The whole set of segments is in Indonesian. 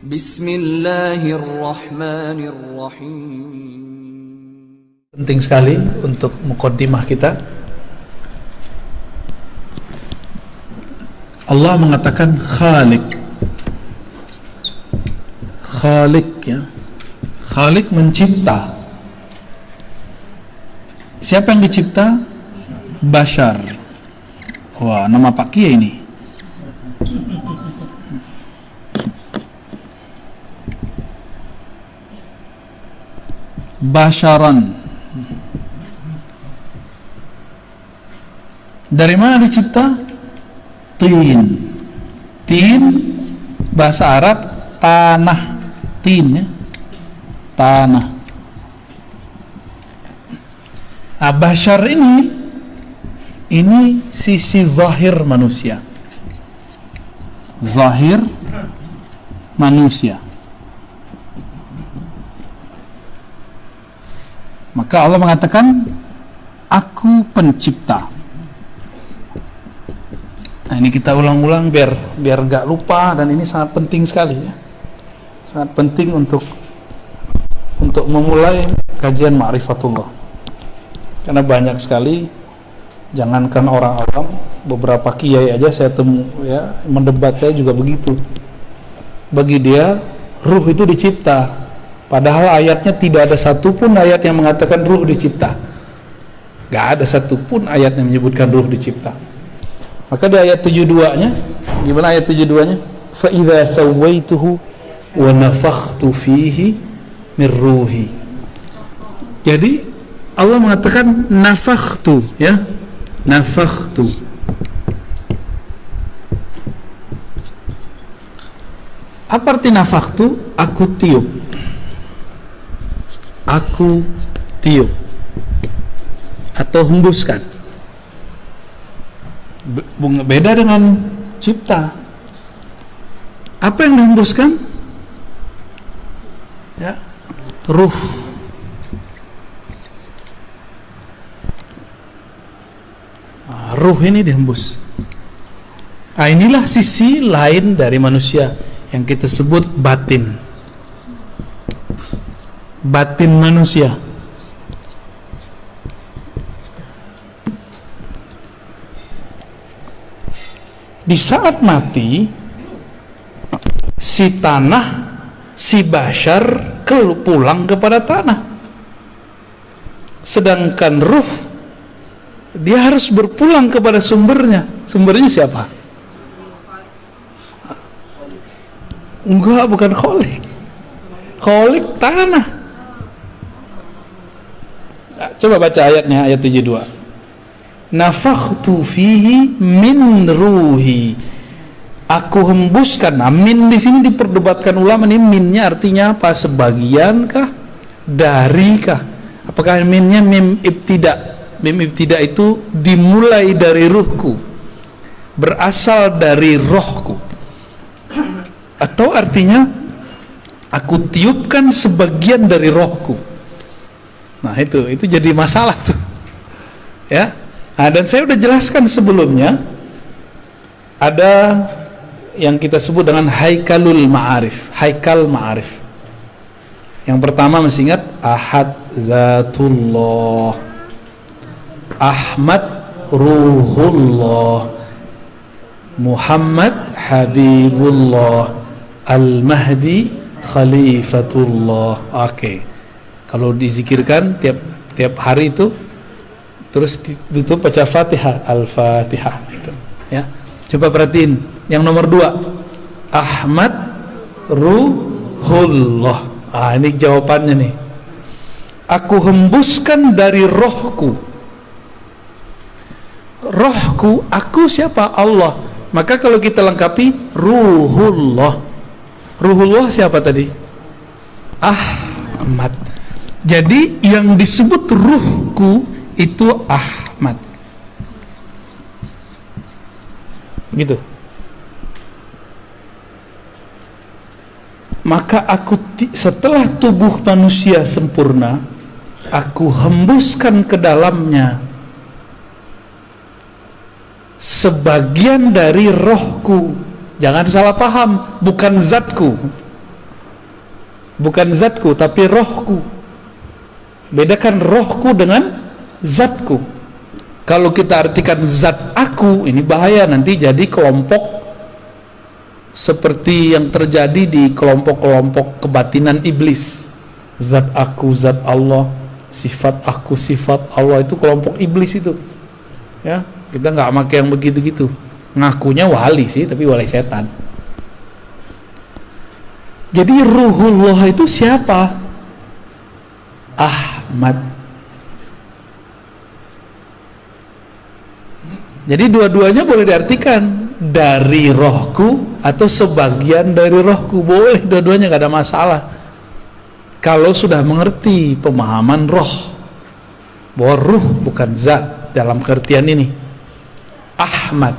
Bismillahirrahmanirrahim. Penting sekali untuk muqaddimah kita. Allah mengatakan Khaliq. Khaliq, ya. Khaliq mencipta. Siapa yang dicipta? Bashar. Wah, nama Pak Kiai ini. Basharan. Dari mana dicipta? Tin. Tin bahasa Arab tanah. Tin, ya. Tanah. Bashar ini sisi zahir manusia. Zahir manusia. Maka Allah mengatakan, aku pencipta. Nah, ini kita ulang-ulang biar nggak lupa, dan ini sangat penting sekali, ya. Sangat penting untuk memulai kajian ma'rifatullah. Karena banyak sekali, jangankan orang awam, beberapa kiai aja saya temu, ya, mendebat saya juga begitu. Bagi dia, ruh itu dicipta. Padahal ayatnya tidak ada satupun ayat yang mengatakan ruh dicipta. Gak ada satupun ayat yang menyebutkan ruh dicipta. Maka di ayat 72-nya, gimana ayat 72-nya? Fa idza sawaituhu wa nafakhtu fihi min ruhi. Jadi Allah mengatakan nafakhtu, ya. Nafakhtu. Apa arti nafakhtu? Aku tiup. Aku tiup atau hembuskan. Beda dengan cipta. Apa yang dihembuskan? Ya, ruh. Ruh ini dihembus. Inilah sisi lain dari manusia yang kita sebut batin. Batin manusia. Di saat mati, si tanah, si bashar pulang kepada tanah. Sedangkan ruh, dia harus berpulang kepada sumbernya. Sumbernya siapa? Enggak, bukan Khalik. Khalik tanah. Coba baca ayatnya, ayat 72. Nafakhtu fihi min ruhi. Aku hembuskan. Nah, min di sini diperdebatkan ulama, nih minnya artinya apa? Sebagian kah? Dari kah? Apakah minnya mim ibtida? Mim ibtida itu dimulai dari ruhku, berasal dari rohku. Atau artinya aku tiupkan sebagian dari rohku. Nah, itu jadi masalah tuh, ya. Nah, dan saya udah jelaskan sebelumnya, ada yang kita sebut dengan haikalul ma'arif, haikal ma'arif. Yang pertama masih ingat, ahad zatullah, Ahmad ruhullah, Muhammad habibullah, Al-Mahdi khalifatullah. Oke. Kalau dizikirkan tiap hari itu, terus ditutup baca Fatihah, Al-Fatihah gitu, ya. Coba perhatiin yang nomor 2, Ahmad ruhullah. Ini jawabannya nih. Aku hembuskan dari rohku. Rohku, aku siapa? Allah. Maka kalau kita lengkapi, ruhullah. Ruhullah siapa tadi? Ahmad. Jadi yang disebut ruhku itu Ahmad. Gitu. Maka aku setelah tubuh manusia sempurna, aku hembuskan ke dalamnya sebagian dari rohku. Jangan salah paham, bukan zatku. bukan zatku tapi rohku. Bedakan rohku dengan zatku. Kalau kita artikan zat aku, ini bahaya, nanti jadi kelompok seperti yang terjadi di kelompok-kelompok kebatinan iblis. Zat aku, zat Allah, sifat aku, sifat Allah, itu kelompok iblis itu. Ya, kita nggak pakai yang begitu-gitu. Ngakunya wali sih, tapi wali setan. Jadi ruhullah itu siapa? Ahmad. Jadi dua-duanya boleh diartikan dari rohku atau sebagian dari rohku, boleh dua-duanya, gak ada masalah kalau sudah mengerti pemahaman roh, bahwa ruh bukan zat dalam pengertian ini. Ahmad.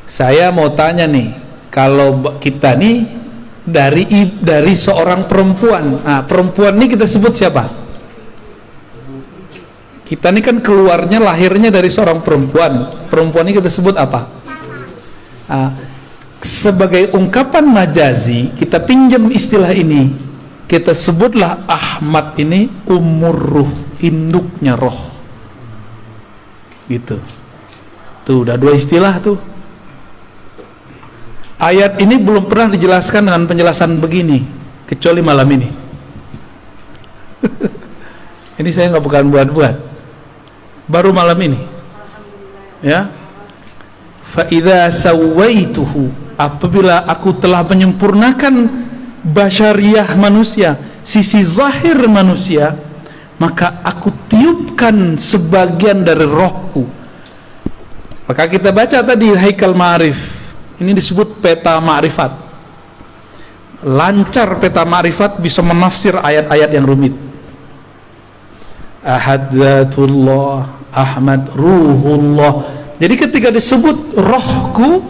Saya mau tanya nih, kalau kita nih dari seorang perempuan, nah, perempuan ini kita sebut siapa? Kita ini kan keluarnya, lahirnya dari seorang perempuan. Perempuan ini kita sebut apa? Nah, sebagai ungkapan majazi, kita pinjam istilah ini, kita sebutlah Ahmad ini umur ruh, induknya roh, gitu. Tuh udah dua istilah tuh. Ayat ini belum pernah dijelaskan dengan penjelasan begini kecuali malam ini. Ini saya nggak bukan buat-buat, baru malam ini. Ya, fa idza sawaituhu, apabila aku telah menyempurnakan basyariah manusia, sisi zahir manusia, maka aku tiupkan sebagian dari rohku. Maka kita baca tadi Haikal Ma'arif, ini disebut peta ma'rifat. Lancar peta ma'rifat bisa menafsir ayat-ayat yang rumit. Ahad Zatullah, Ahmad Ruhullah. Jadi ketika disebut rohku,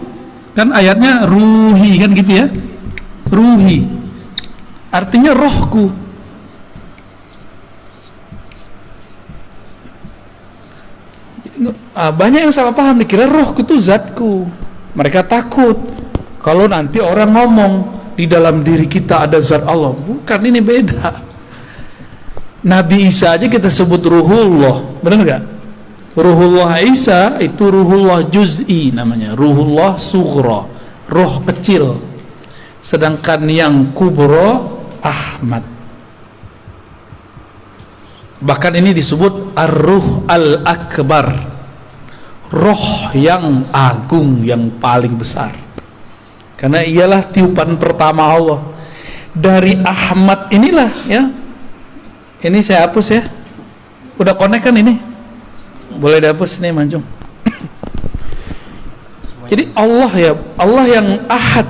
kan ayatnya ruhi, kan gitu ya, ruhi artinya rohku. Banyak yang salah paham, dikira rohku itu zatku. Mereka takut kalau nanti orang ngomong di dalam diri kita ada zat Allah. Bukan, ini beda. Nabi Isa aja kita sebut ruhullah, benar nggak? Ruhullah Isa itu ruhullah juz'i namanya, ruhullah sughra, roh kecil. Sedangkan yang kubro Ahmad. Bahkan ini disebut ar-ruh al-akbar, roh yang agung, yang paling besar, karena ialah tiupan pertama Allah. Dari Ahmad inilah ya, ini saya hapus ya, udah connect kan ini, boleh dihapus nih Manjung. Jadi Allah ya, Allah yang ahad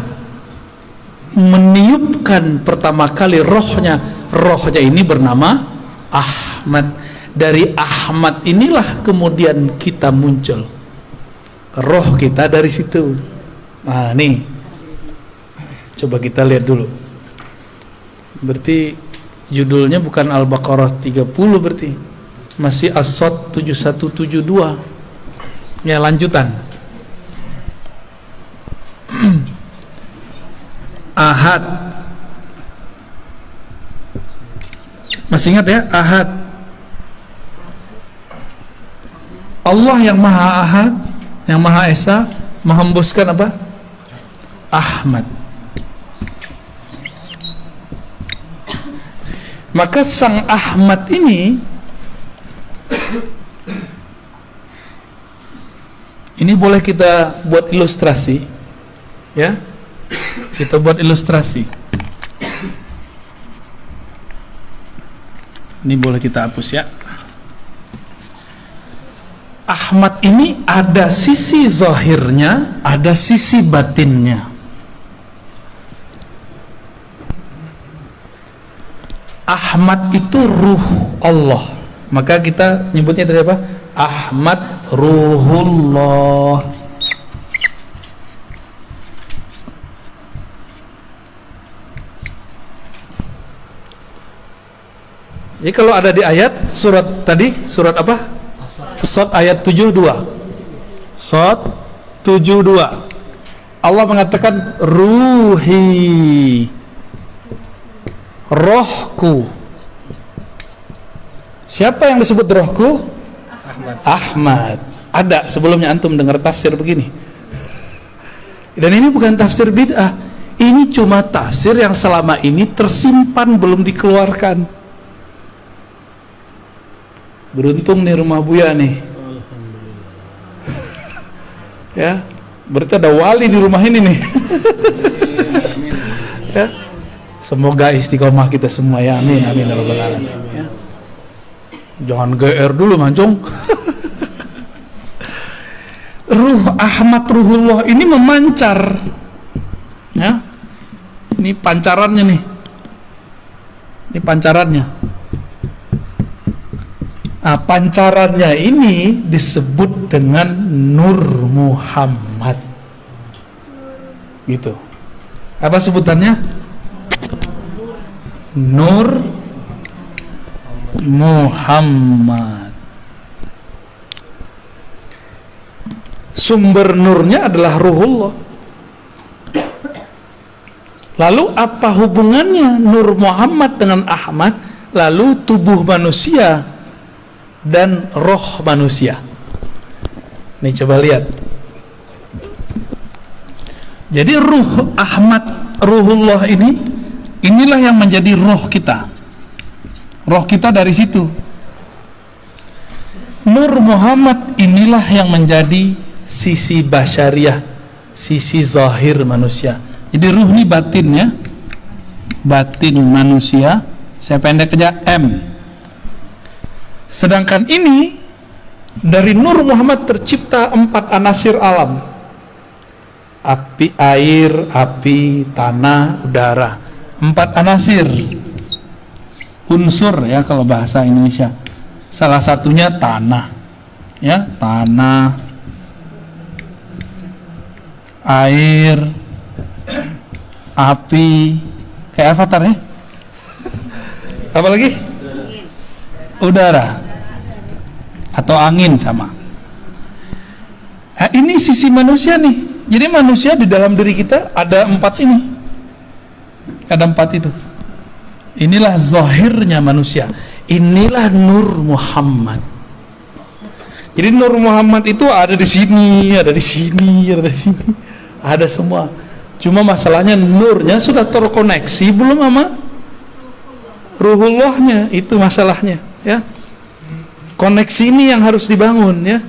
meniupkan pertama kali rohnya. Rohnya ini bernama Ahmad. Dari Ahmad inilah kemudian kita muncul, roh kita dari situ. Nah nih, coba kita lihat dulu. Berarti judulnya bukan Al-Baqarah 30, berarti masih As-Sod 7172. Ya, lanjutan. Ahad. Masih ingat ya, Ahad. Allah yang Maha Ahad, yang Maha Esa, menghembuskan apa? Ahmad. Maka sang Ahmad ini boleh kita buat ilustrasi, ya. Kita buat ilustrasi. Ini boleh kita hapus ya. Ahmad ini ada sisi zahirnya, ada sisi batinnya. Ahmad itu ruh Allah, maka kita nyebutnya tadi apa? Ahmad Ruhullah. Jadi kalau ada di ayat surat tadi, surat apa? Sod ayat 72. Sod 72. Allah mengatakan ruhi. rohku. Siapa yang disebut rohku? Ahmad. Ada sebelumnya antum dengar tafsir begini. Dan ini bukan tafsir bid'ah. Ini cuma tafsir yang selama ini tersimpan belum dikeluarkan. Beruntung nih rumah Buya nih. Ya, berarti ada wali di rumah ini nih. Ya. Semoga istiqomah kita semua ya. Amin amin ya rabbal alamin. Ya. Jangan GR dulu mancung. Ruh Ahmad Ruhullah ini memancar. Ya. Ini pancarannya nih. Ini pancarannya. Nah, pancarannya ini disebut dengan Nur Muhammad. Gitu. Apa sebutannya? Nur Muhammad. Sumber nurnya adalah Ruhullah. Lalu apa hubungannya Nur Muhammad dengan Ahmad? Lalu tubuh manusia dan roh manusia. Nih coba lihat. Jadi ruh Ahmad Ruhullah ini, inilah yang menjadi roh kita. Roh kita dari situ. Nur Muhammad inilah yang menjadi sisi basyariah, sisi zahir manusia. Jadi ruh ini batin ya. Batin manusia. Saya pendek aja M. Sedangkan ini dari Nur Muhammad tercipta 4 anasir alam. Api, air, api, tanah, udara. 4 anasir. Unsur ya kalau bahasa Indonesia. Salah satunya tanah. Ya, tanah. Air, api, kayak Avatar ya. Apa lagi? Udara atau angin sama. Nah, ini sisi manusia nih. Jadi manusia di dalam diri kita ada 4 ini. Ada 4 itu. Inilah zahirnya manusia. Inilah Nur Muhammad. Jadi Nur Muhammad itu ada di sini, ada di sini, ada di sini. Ada semua. Cuma masalahnya nurnya sudah terkoneksi belum sama Ruhullahnya, itu masalahnya ya. Koneksi ini yang harus dibangun ya.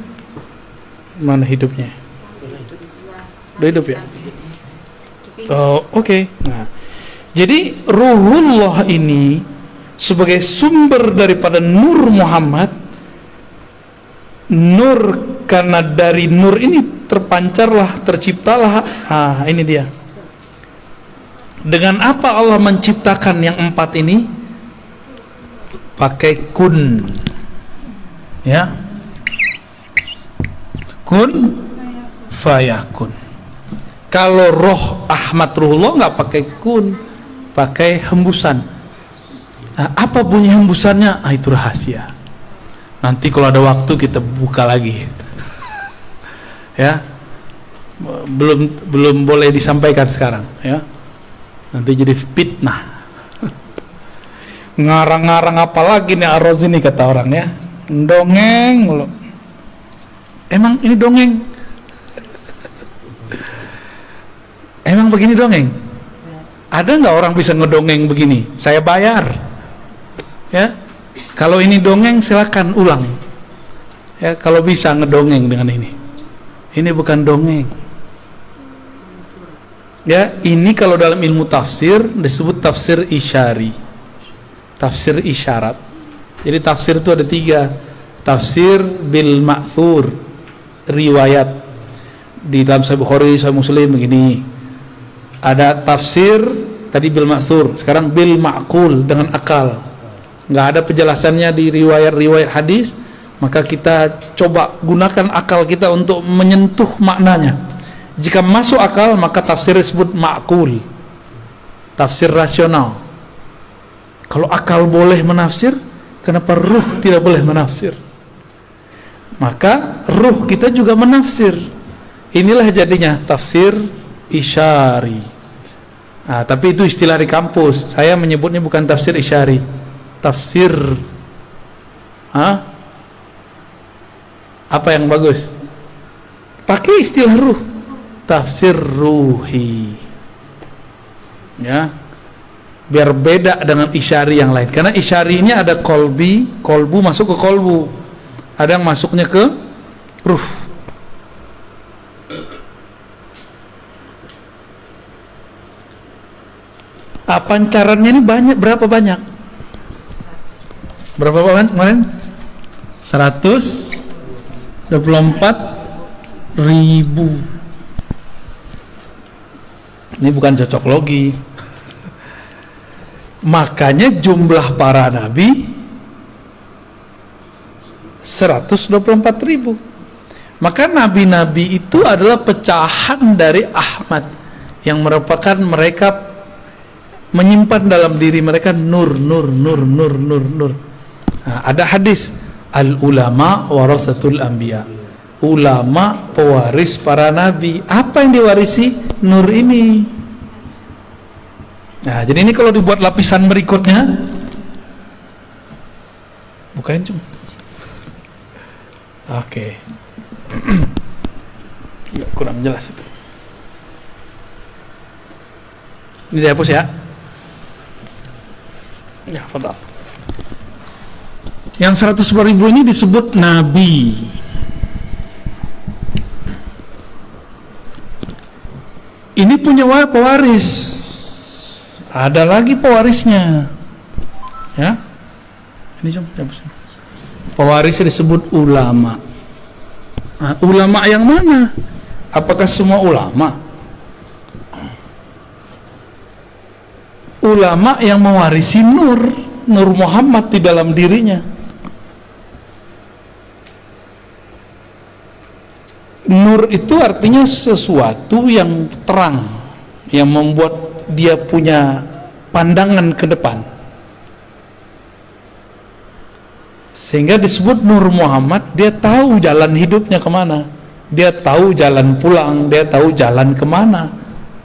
Mana hidupnya? Udah hidup ya? Oh, oke. Nah, jadi Ruhullah ini sebagai sumber daripada Nur Muhammad. Nur, karena dari nur ini terpancarlah, terciptalah. Ini dia. Dengan apa Allah menciptakan yang 4 ini? Pakai kun. Ya. Kun fayakun. Kalau roh Ahmad Ruhullah nggak pakai kun, pakai hembusan. Nah, apa bunyi hembusannya? Itu rahasia. Nanti kalau ada waktu kita buka lagi. Ya. Belum boleh disampaikan sekarang, ya. Nanti jadi fitnah. Ngarang-ngarang apa lagi nih Ar-Razi nih kata orang ya. Dongeng mulu. Emang ini dongeng? Emang begini dongeng? Ada nggak orang bisa ngedongeng begini? Saya bayar. Ya. Kalau ini dongeng silakan ulang. Ya, kalau bisa ngedongeng dengan ini. Ini bukan dongeng. Ya, ini kalau dalam ilmu tafsir disebut tafsir isyari. Tafsir isyarat. Jadi tafsir itu ada 3. Tafsir bil ma'thur, riwayat. Di dalam Sahih Bukhari, Sahih Muslim begini. Ada tafsir tadi bil ma'thur, sekarang bil ma'qul, dengan akal. Nggak ada penjelasannya di riwayat-riwayat hadis, maka kita coba gunakan akal kita untuk menyentuh maknanya. Jika masuk akal, maka tafsir disebut ma'qul, tafsir rasional. Kalau akal boleh menafsir, kenapa ruh tidak boleh menafsir? Maka ruh kita juga menafsir. Inilah jadinya tafsir isyari. Nah, tapi itu istilah di kampus. Saya menyebutnya bukan tafsir isyari, tafsir apa yang bagus? Pakai istilah ruh, tafsir ruhi, ya, biar beda dengan isyari yang lain. Karena isyari ini ada kolbu masuk ke kolbu, ada yang masuknya ke ruh. Pancarannya ini banyak, berapa banyak kemarin? 124.000. Ini bukan cocok logi. Makanya jumlah para nabi 124.000. Maka nabi-nabi itu adalah pecahan dari Ahmad, yang merupakan mereka menyimpan dalam diri mereka nur. Nah, ada hadis, al ulama warasatul anbiya, ulama pewaris para nabi. Apa yang diwarisi? Nur ini. Nah, jadi ini kalau dibuat lapisan berikutnya, bukain cuma. Oke. Ya, kurang jelas itu. Ini dihapus ya. Ya, fadal. Yang 100.000 ini disebut nabi. Ini punya pewaris. Ada lagi pewarisnya. Ya. Ini cuma dihapus. Pewarisnya disebut ulama. Nah, ulama yang mana? Apakah semua ulama? Ulama yang mewarisi nur Muhammad di dalam dirinya. Nur itu artinya sesuatu yang terang, yang membuat dia punya pandangan ke depan, sehingga disebut Nur Muhammad. Dia tahu jalan hidupnya kemana, dia tahu jalan pulang, dia tahu jalan kemana.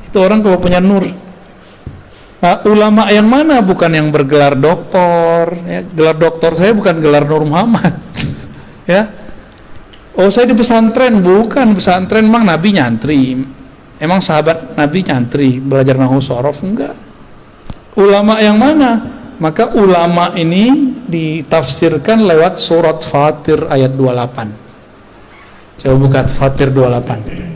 Itu orang kalau punya nur. Nah, ulama yang mana? Bukan yang bergelar doktor, ya. Gelar doktor saya bukan gelar Nur Muhammad. Ya. Oh, saya di pesantren, bukan pesantren. Emang Nabi nyantri? Emang sahabat Nabi nyantri belajar nahwu shorof? Enggak. Ulama yang mana? Maka ulama ini ditafsirkan lewat surat Fatir ayat 28. Coba buka Fatir 28.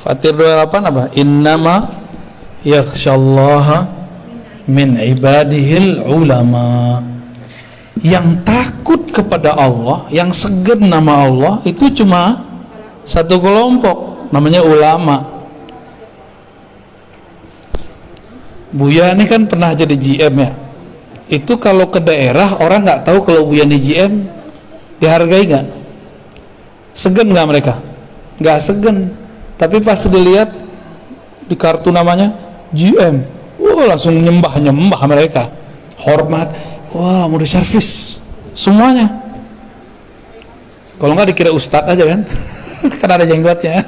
Fatir 28 apa? Innama yakhsyallaha min ibadihil ulama. Yang takut kepada Allah, yang segan nama Allah, itu cuma satu kelompok, namanya ulama. Buya ini kan pernah jadi GM ya. Itu kalau ke daerah orang nggak tahu kalau Buya ini GM, dihargai nggak? Segan nggak mereka? Nggak segan. Tapi pas dilihat di kartu namanya GM, langsung nyembah mereka, hormat, mau diservis semuanya. Kalau nggak dikira ustadz aja kan, kan ada jenggotnya.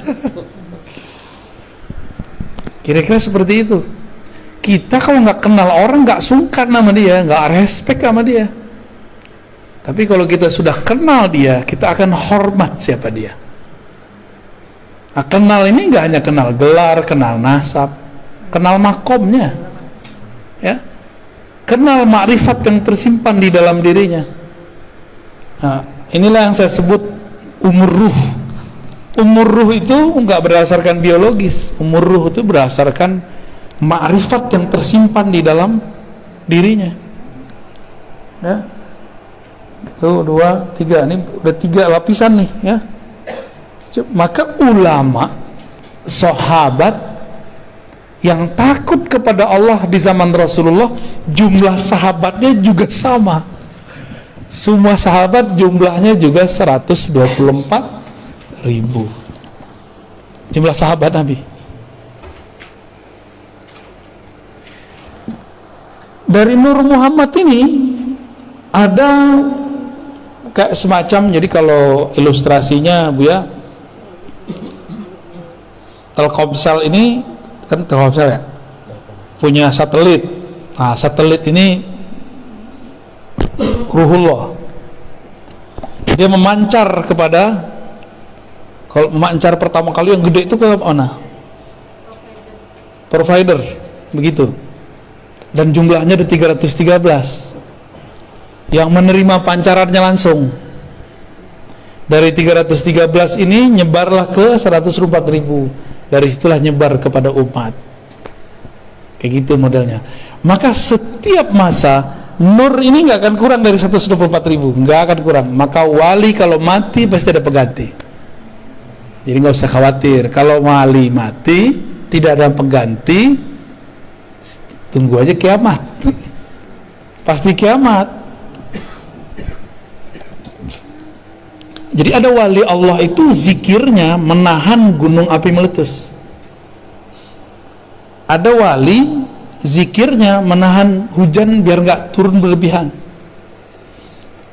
Kira-kira seperti itu. Kita kalau nggak kenal orang nggak sungkan sama dia, nggak respect sama dia. Tapi kalau kita sudah kenal dia, kita akan hormat siapa dia. Nah, kenal ini nggak hanya kenal gelar, kenal nasab, kenal makomnya, ya, kenal makrifat yang tersimpan di dalam dirinya. Nah, inilah yang saya sebut umur ruh. Umur ruh itu nggak berdasarkan biologis. Umur ruh itu berdasarkan makrifat yang tersimpan di dalam dirinya. Ya, tuh 2, 3, ini udah 3 lapisan nih, ya. Maka ulama, sahabat yang takut kepada Allah di zaman Rasulullah, jumlah sahabatnya juga sama. Semua sahabat jumlahnya juga 124.000. Jumlah sahabat Nabi. Dari Nur Muhammad ini ada kayak semacam, jadi kalau ilustrasinya Bu ya, Telkomsel ini kan Telkomsel ya punya satelit. Nah, satelit ini ruhullah, dia memancar kepada, kalau memancar pertama kali yang gede itu ke mana? Provider, begitu. Dan jumlahnya ada 313 yang menerima pancarannya langsung. Dari 313 ini nyebarlah ke 104.000. Dari situlah nyebar kepada umat. Kayak gitu modelnya. Maka setiap masa nur ini nggak akan kurang dari 124.000, nggak akan kurang. Maka wali kalau mati pasti ada pengganti. Jadi nggak usah khawatir. Kalau wali mati tidak ada pengganti, tunggu aja kiamat. Pasti kiamat. Jadi ada wali Allah itu zikirnya menahan gunung api meletus. Ada wali zikirnya menahan hujan biar nggak turun berlebihan.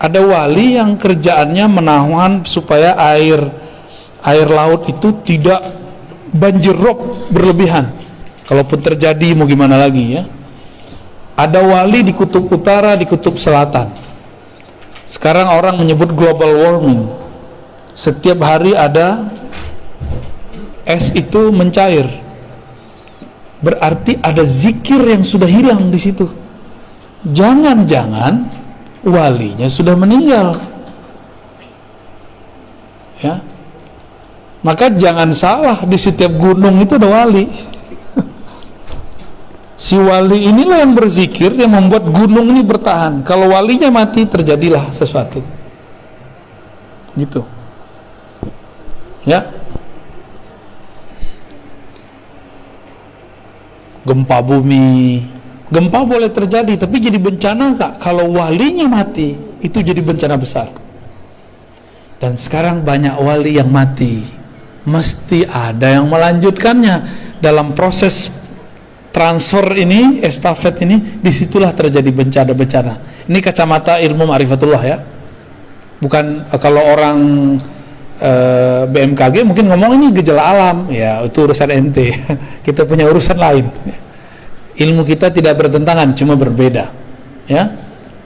Ada wali yang kerjaannya menahan supaya air laut itu tidak banjir rob berlebihan. Kalaupun terjadi mau gimana lagi ya. Ada wali di kutub utara, di kutub selatan. Sekarang orang menyebut global warming. Setiap hari ada es itu mencair. Berarti ada zikir yang sudah hilang di situ. Jangan-jangan walinya sudah meninggal. Ya. Maka jangan salah, di setiap gunung itu ada wali. Si wali inilah yang berzikir yang membuat gunung ini bertahan. Kalau walinya mati, terjadilah sesuatu. Gitu. Ya. Gempa bumi. Gempa boleh terjadi, tapi jadi bencana enggak? Kalau walinya mati, itu jadi bencana besar. Dan sekarang banyak wali yang mati. Mesti ada yang melanjutkannya. Dalam proses transfer ini, estafet ini, disitulah terjadi bencana-bencana. Ini kacamata ilmu ma'rifatullah ya. Bukan kalau orang BMKG mungkin ngomong ini gejala alam, ya itu urusan ente. Kita punya urusan lain. Ilmu kita tidak bertentangan, cuma berbeda. Ya,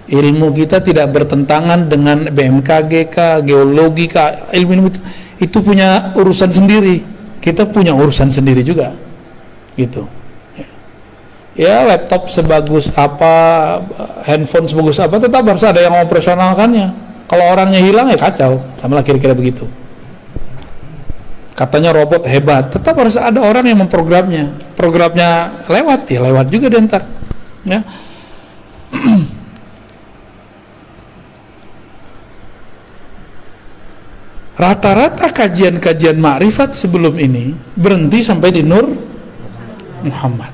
ilmu kita tidak bertentangan dengan BMKG kah, geologi kah, ilmu itu punya urusan sendiri. Kita punya urusan sendiri juga, gitu. Ya laptop sebagus apa, handphone sebagus apa, tetap harus ada yang operasionalkannya. Kalau orangnya hilang ya kacau, sama lah kira-kira begitu. Katanya robot hebat, tetap harus ada orang yang memprogramnya. Programnya lewat ya lewat juga deh ntar. Ya. Rata-rata kajian-kajian makrifat sebelum ini berhenti sampai di Nur Muhammad.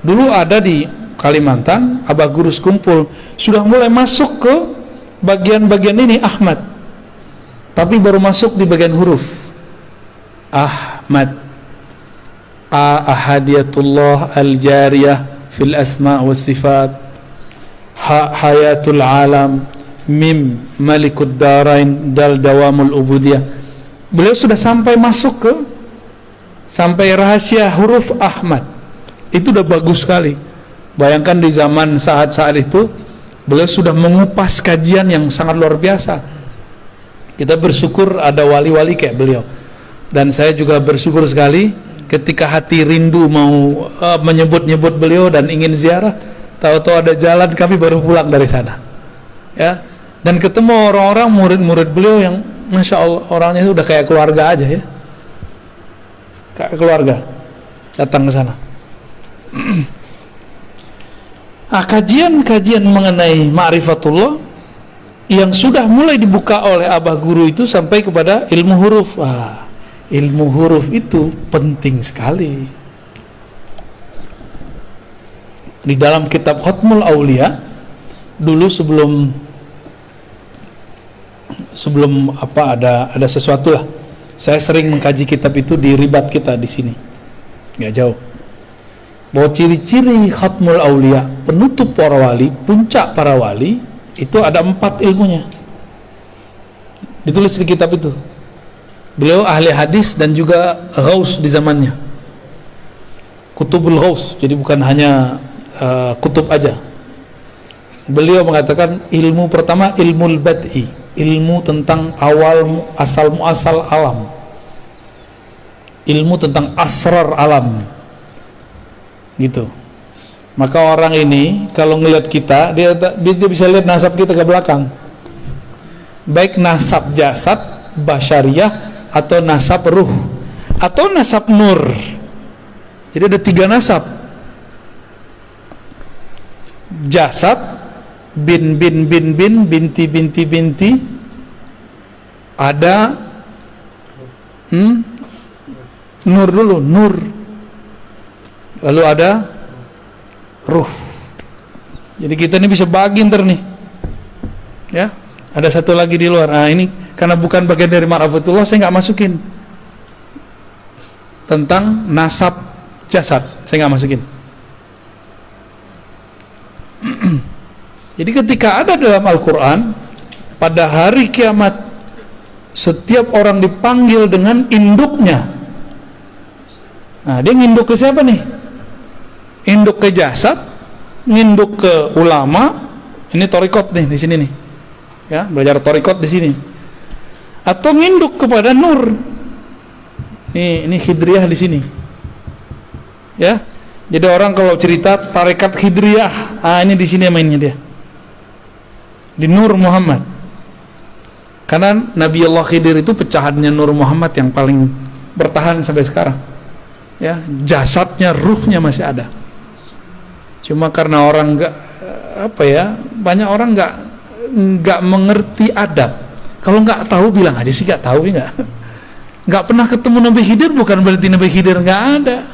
Dulu ada di Kalimantan, Abah Guru Sekumpul sudah mulai masuk ke bagian-bagian ini Ahmad, tapi baru masuk di bagian huruf Ahmad. Ahadiyatullah al-jariyah fil asma wa sifat, hayatul alam, mim malikud darain, dal dawamul ubudiyah. Beliau sudah sampai masuk ke sampai rahasia huruf Ahmad. Itu udah bagus sekali. Bayangkan di zaman saat-saat itu beliau sudah mengupas kajian yang sangat luar biasa. Kita bersyukur ada wali-wali kayak beliau. Dan saya juga bersyukur sekali ketika hati rindu mau menyebut-nyebut beliau dan ingin ziarah, tahu-tahu ada jalan, kami baru pulang dari sana. Ya. Dan ketemu orang-orang murid-murid beliau yang Masya Allah orangnya udah kayak keluarga aja ya. Kayak keluarga datang ke sana. Nah, kajian-kajian mengenai ma'rifatullah yang sudah mulai dibuka oleh Abah Guru itu sampai kepada ilmu huruf. Ilmu huruf itu penting sekali. Di dalam kitab Khatmul Aulia dulu sebelum apa ada sesuatu lah. Saya sering mengkaji kitab itu di ribat kita di sini. Nggak jauh. Bahwa ciri-ciri Khatmul Aulia, penutup para wali, puncak para wali, Itu ada 4 ilmunya, ditulis di kitab itu. Beliau ahli hadis dan juga ghaus di zamannya, kutubul ghaus, jadi bukan hanya kutub aja. Beliau mengatakan ilmu pertama ilmu bad'i, ilmu tentang awal asal muasal alam, ilmu tentang asrar alam gitu. Maka orang ini kalau ngelihat kita, dia bisa lihat nasab kita ke belakang, baik nasab jasad basyariah atau nasab ruh atau nasab nur. Jadi ada 3 nasab: jasad, bin binti binti, ada nur dulu, nur, lalu ada ruh. Jadi kita ini bisa bagi ntar nih, ya. Ada satu lagi di luar. Nah ini karena bukan bagian dari ma'rifatullah, saya nggak masukin tentang nasab jasad, saya nggak masukin. Jadi ketika ada dalam Al-Quran, pada hari kiamat setiap orang dipanggil dengan induknya. Nah, dia nginduk ke siapa nih? Induk ke jasad, nginduk ke ulama. Ini torikot nih di sini nih, ya, belajar torikot di sini. Atau nginduk kepada nur. Ini Khidriyah di sini, ya. Jadi orang kalau cerita tarekat Khidriyah, ini di sini mainnya dia, di Nur Muhammad. Karena Nabi Allah Khidir itu pecahannya Nur Muhammad yang paling bertahan sampai sekarang, ya. Jasadnya, ruhnya masih ada. Cuma karena orang banyak orang nggak mengerti adab. Kalau nggak tahu bilang aja sih nggak tahu, ya nggak pernah ketemu Nabi Khidir bukan berarti Nabi Khidir nggak ada.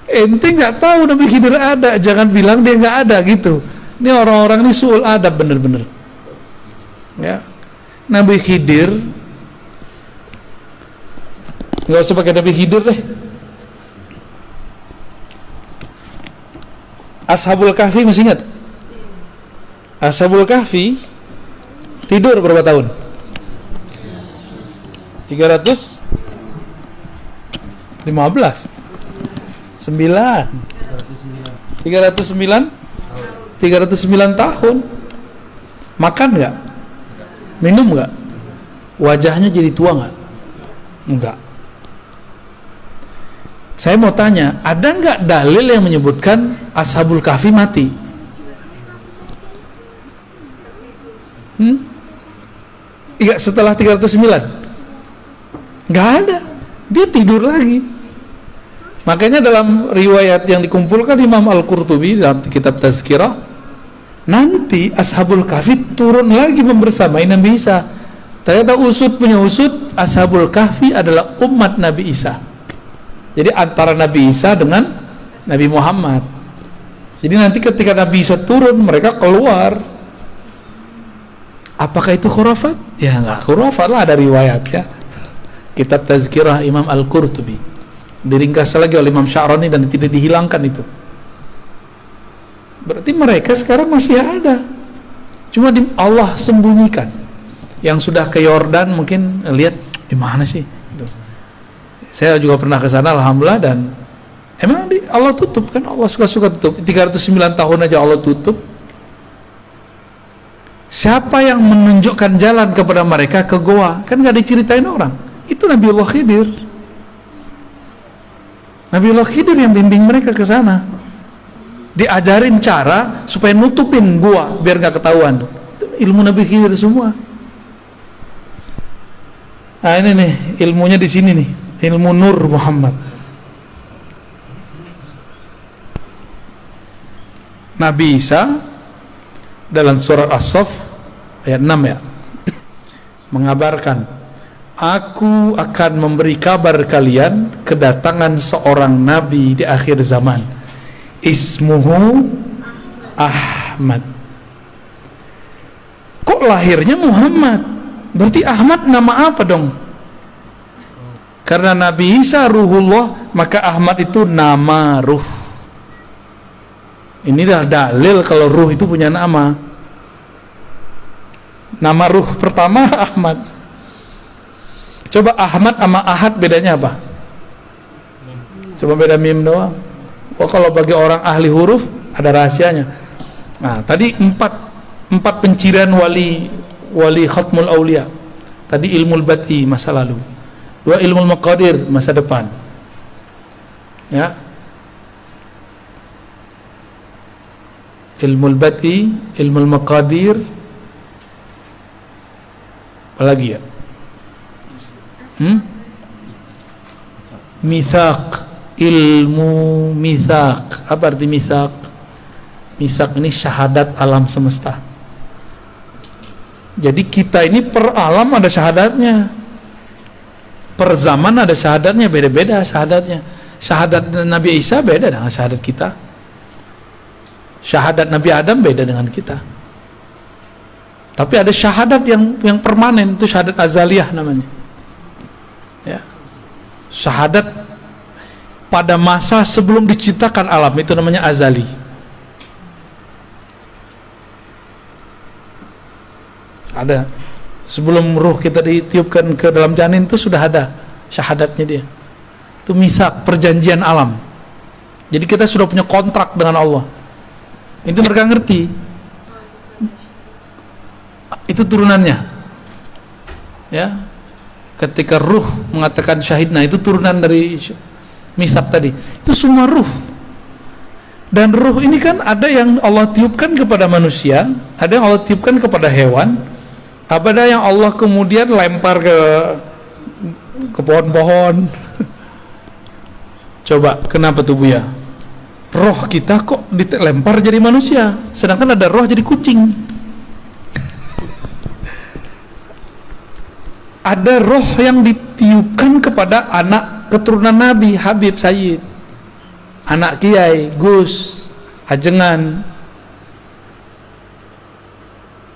Ente nggak tahu Nabi Khidir ada, jangan bilang dia nggak ada gitu. Ini orang-orang ini suul adab bener-bener, ya. Nabi Khidir nggak usah pakai Nabi Khidir deh. Ashabul Kahfi masih ingat? Ashabul Kahfi tidur berapa tahun? 315 309 tahun. Makan nggak? Minum nggak? Wajahnya jadi tua nggak? Enggak. Saya mau tanya, ada nggak dalil yang menyebutkan Ashabul Kahfi mati? Iya, setelah 309 nggak ada, dia tidur lagi. Makanya dalam riwayat yang dikumpulkan Imam Al-Qurtubi dalam kitab Tazkirah, nanti Ashabul Kahfi turun lagi membersamai Nabi Isa. Ternyata usut punya usut, Ashabul Kahfi adalah umat Nabi Isa. Jadi antara Nabi Isa dengan Nabi Muhammad. Jadi nanti ketika Nabi Isa turun, mereka keluar. Apakah itu khurafat? Ya nggak khurafat lah, ada riwayatnya. Kitab Tazkirah Imam Al-Qurtubi, diringkas lagi oleh Imam Sya'rani dan tidak dihilangkan itu. Berarti mereka sekarang masih ada, cuma Allah sembunyikan. Yang sudah ke Yordan mungkin lihat di mana sih gitu. Saya juga pernah ke sana alhamdulillah, dan emang Allah tutup kan, Allah suka-suka tutup. 309 tahun aja Allah tutup. Siapa yang menunjukkan jalan kepada mereka ke goa? Kan nggak diceritain orang. Itu Nabi Allah Khidir. Nabi Allah Khidir yang bimbing mereka ke sana. Diajarin cara supaya nutupin gua biar nggak ketahuan. Itu ilmu Nabi Khidir semua. Nah ini nih ilmunya di sini nih, ilmu Nur Muhammad. Nabi Isa dalam surat As-Saff ayat 6 ya, mengabarkan, aku akan memberi kabar kalian kedatangan seorang nabi di akhir zaman, ismuhu Ahmad. Kok lahirnya Muhammad? Berarti Ahmad nama apa dong? Karena Nabi Isa ruhullah, maka Ahmad itu nama ruh. Ini dah dalil kalau ruh itu punya nama. Nama ruh pertama Ahmad. Coba Ahmad sama Ahad bedanya apa? Coba beda mim doang. Oh, kalau bagi orang ahli huruf ada rahasianya. Nah, tadi empat pencirian wali khatmul aulia. Tadi ilmul bati masa lalu. 2 ilmul maqadir masa depan. Ya. Ilmul bati, ilmul maqadir, apalagi ya? Mitsaq, ilmu mitsaq. Apa arti mitsaq? Mitsaq ini syahadat alam semesta. Jadi kita ini per alam ada syahadatnya, per zaman ada syahadatnya, beda-beda syahadatnya. Syahadat Nabi Isa beda dengan syahadat kita. Syahadat Nabi Adam beda dengan kita. Tapi ada syahadat yang permanen, itu syahadat azaliyah namanya. Ya. Syahadat pada masa sebelum diciptakan alam, itu namanya azali. Ada. Sebelum ruh kita ditiupkan ke dalam janin itu sudah ada syahadatnya dia. Itu mitsaq, perjanjian alam. Jadi kita sudah punya kontrak dengan Allah. Itu mereka ngerti. Itu turunannya. Ya. Ketika ruh mengatakan syahidna, itu turunan dari mitsaq tadi. Itu semua ruh. Dan ruh ini kan ada yang Allah tiupkan kepada manusia, ada yang Allah tiupkan kepada hewan, ada yang Allah kemudian lempar ke pohon-pohon. Coba, kenapa tuh Buya? Roh kita kok dilempar jadi manusia, sedangkan ada roh jadi kucing. Ada roh yang ditiupkan kepada anak keturunan Nabi, Habib Sayyid, anak Kiai, Gus, Ajengan.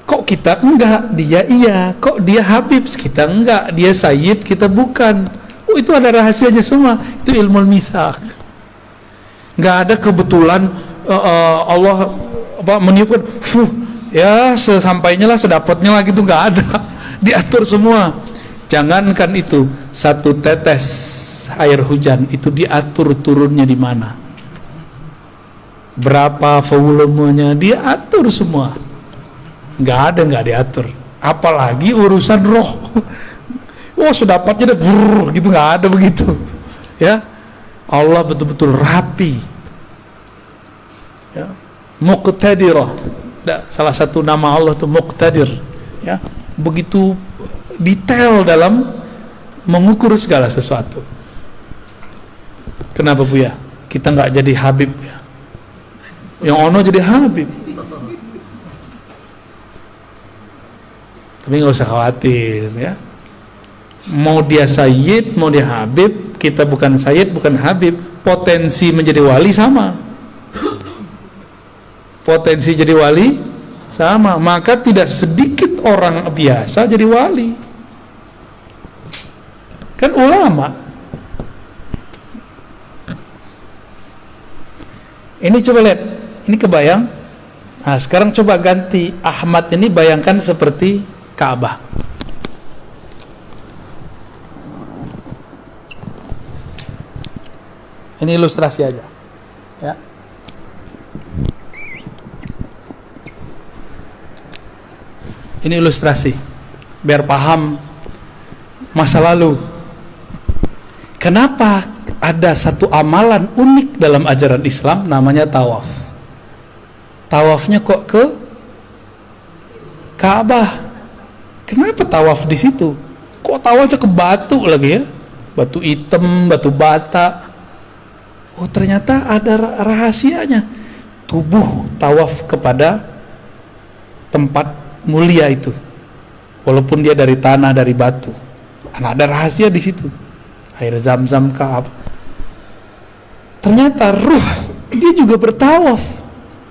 Kok kita enggak, dia iya. Kok dia Habib, kita enggak. Dia Sayyid, kita bukan. Oh, itu ada rahasianya semua. Itu ilmu mitsaq. Enggak ada kebetulan Allah meniupkan, ya sesampainya lah, sedapatnya lah gitu, enggak ada. Diatur semua. Jangankan itu, satu tetes air hujan itu diatur turunnya di mana, berapa volumenya, diatur semua. Nggak diatur. Apalagi urusan roh. Oh, sedapatnya deh gitu, nggak ada begitu. Ya, Allah betul-betul rapi. Ya. Muqtadirah. Salah satu nama Allah itu Muqtadir. Ya, begitu detail dalam mengukur segala sesuatu. Kenapa Buya? Kita nggak jadi Habib ya? Yang ono jadi Habib. Tapi nggak usah khawatir ya. Mau dia Sayyid, mau dia Habib, kita bukan Sayyid, bukan Habib, potensi menjadi wali sama. Potensi jadi wali sama. Maka tidak sedikit orang biasa jadi wali. Kan ulama. Ini coba lihat, ini kebayang. Nah, sekarang coba ganti Ahmad ini, bayangkan seperti Ka'bah. Ini ilustrasi aja, ya. Ini ilustrasi, biar paham masa lalu. Kenapa ada satu amalan unik dalam ajaran Islam namanya tawaf? Tawafnya kok ke Ka'bah? Kenapa tawaf di situ? Kok tawafnya ke batu lagi ya? Batu hitam, batu bata. Oh, ternyata ada rahasianya. Tubuh tawaf kepada tempat mulia itu, walaupun dia dari tanah, dari batu. Nah, ada rahasia di situ. Air Zam-Zam kah apa? Ternyata ruh dia juga bertawaf.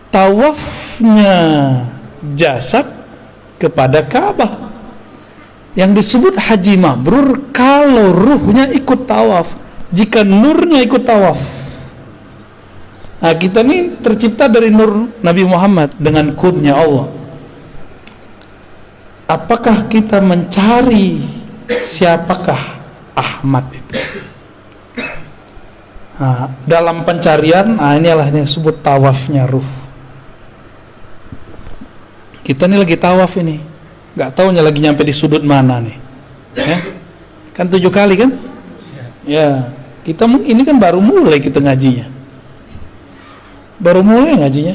Tawafnya jasad kepada Ka'bah. Yang disebut haji mabrur kalau ruhnya ikut tawaf. Jika nurnya ikut tawaf. Nah, kita ini tercipta dari nur Nabi Muhammad dengan kunnya Allah. apakah kita mencari siapakah Ahmad itu? Nah, dalam pencarian, inilah yang disebut tawafnya ruh. Kita ini lagi tawaf ini, nggak tahunya lagi nyampe di sudut mana nih, ya? Kan 7 kali kan? Ya, kita ini kan baru mulai kita ngajinya, baru mulai ngajinya,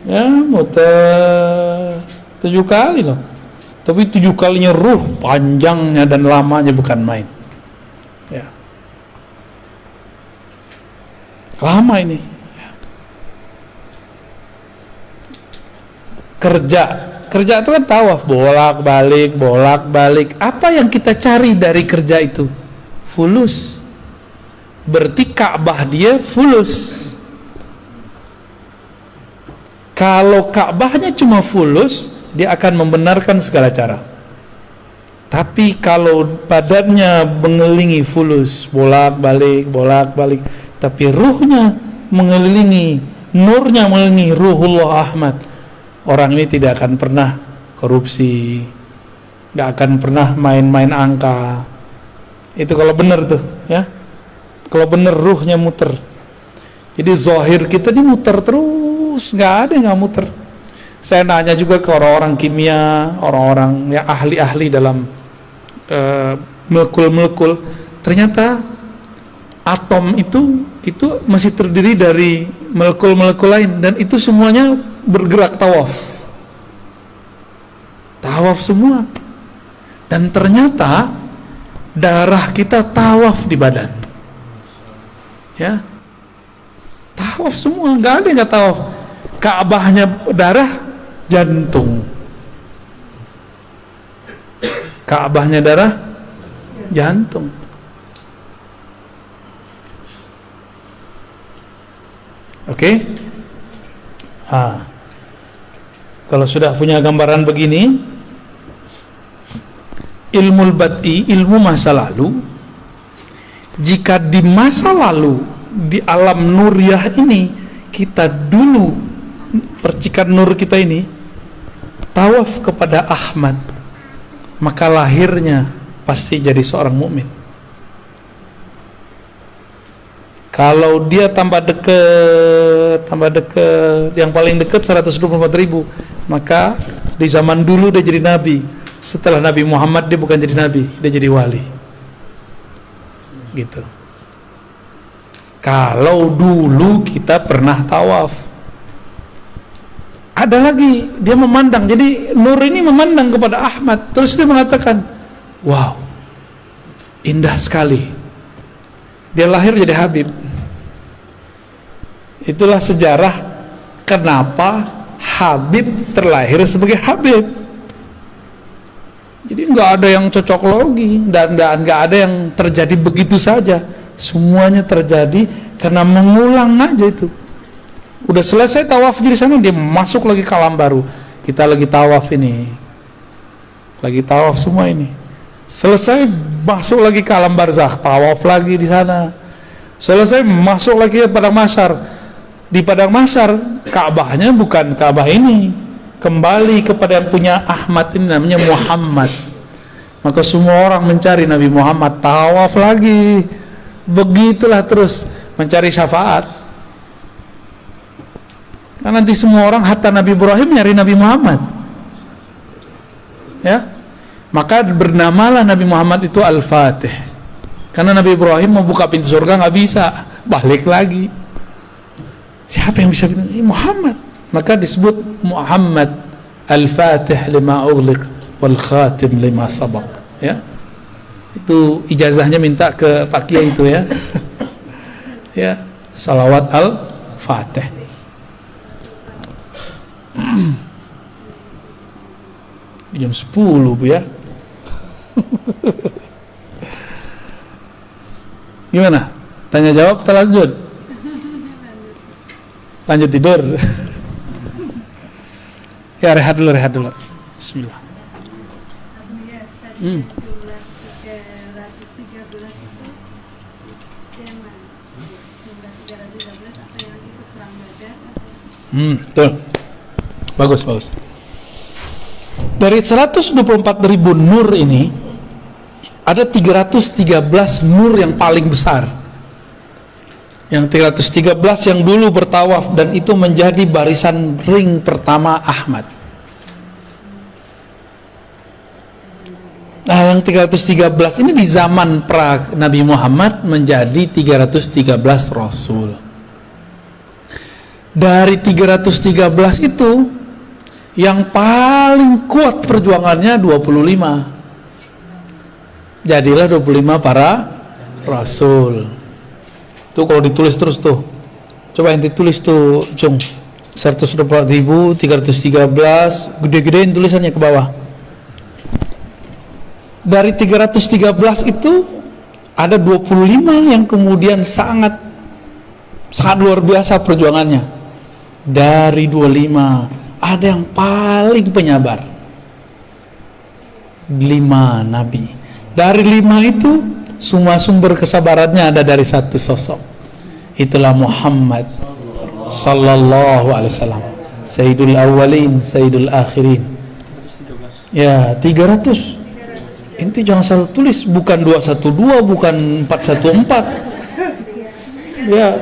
ya muter 7 kali loh. Tapi 7 kalinya ruh, panjangnya dan lamanya bukan main, ya. Lama ini ya. Kerja itu kan tawaf, bolak balik. Apa yang kita cari dari kerja itu? Fulus. Berarti Ka'bah dia fulus. Kalau Ka'bahnya cuma fulus, dia akan membenarkan segala cara. Tapi kalau badannya mengelilingi fulus, bolak balik, tapi ruhnya mengelilingi, nurnya mengelilingi ruhullah Ahmad, orang ini tidak akan pernah korupsi, nggak akan pernah main-main angka. Itu kalau benar tuh, ya. Kalau benar ruhnya muter. Jadi zahir kita ini muter terus, nggak ada yang nggak muter. Saya nanya juga ke orang-orang kimia, orang-orang yang ahli-ahli dalam molekul-molekul, ternyata atom itu masih terdiri dari molekul-molekul lain, dan itu semuanya bergerak tawaf semua. Dan ternyata darah kita tawaf di badan, ya, tawaf semua, nggak ada yang nggak tawaf. Ka'bahnya darah, jantung. Ka'bahnya darah, jantung. Oke? Kalau sudah punya gambaran begini, ilmu bad'i, ilmu masa lalu, jika di masa lalu di alam nuriyah ini kita dulu percikan nur kita ini tawaf kepada Ahmad, maka lahirnya pasti jadi seorang mukmin. Kalau dia tambah dekat, yang paling dekat 124.000, maka di zaman dulu dia jadi nabi. Setelah Nabi Muhammad dia bukan jadi nabi, dia jadi wali. Gitu. Kalau dulu kita pernah tawaf. Ada lagi, dia memandang. Jadi nur ini memandang kepada Ahmad. Terus dia mengatakan, wow, indah sekali. Dia lahir jadi Habib. Itulah sejarah kenapa Habib terlahir sebagai Habib. Jadi nggak ada yang cocok logi, dan nggak ada yang terjadi begitu saja. Semuanya terjadi karena mengulang aja itu. Udah selesai tawaf di sana, dia masuk lagi ke alam baru. Kita lagi tawaf ini, lagi tawaf semua ini. Selesai masuk lagi ke alam barzakh, tawaf lagi di sana. Selesai masuk lagi ke padang mahsyar. Di padang mahsyar Ka'bahnya bukan Ka'bah ini, kembali kepada yang punya Ahmad ini, namanya Muhammad. Maka semua orang mencari Nabi Muhammad, tawaf lagi. Begitulah terus mencari syafaat. Kan nanti semua orang hatta Nabi Ibrahim nyari Nabi Muhammad, ya. Maka bernamalah Nabi Muhammad itu Al-Fatih, karena Nabi Ibrahim membuka pintu surga nggak bisa, balik lagi. Siapa yang bisa bilang Muhammad? Maka disebut Muhammad Al-Fatih lima ughliq wal khatim lima sabaq, ya. Itu ijazahnya minta ke Pak Kiai itu, ya. Ya, salawat Al-Fatih. Jam 10 Bu, ya. Gimana? Tanya jawab atau lanjut? Lanjut tidur. Ya, rehat dulu. Bismillah. Betul. Bagus. Dari 124.000 nur ini ada 313 nur yang paling besar. Yang 313 yang dulu bertawaf dan itu menjadi barisan ring pertama Ahmad. Nah, yang 313 ini di zaman pra Nabi Muhammad menjadi 313 Rasul. Dari 313 itu yang paling kuat perjuangannya 25. Jadilah 25 para Rasul. Tuh kalau ditulis terus tuh. Coba yang ditulis tuh, Cung. 124.313, gede-gedein tulisannya ke bawah. Dari 313 itu ada 25 yang kemudian sangat luar biasa perjuangannya. Dari 25 ada yang paling penyabar, 5 nabi. Dari 5 itu semua sumber kesabarannya ada dari satu sosok, itulah Muhammad sallallahu alaihi wasallam, Sayyidul Awwalin, Sayyidul Akhirin. Ya, 300. Inti jangan salah tulis, bukan 212, bukan 414. Ya,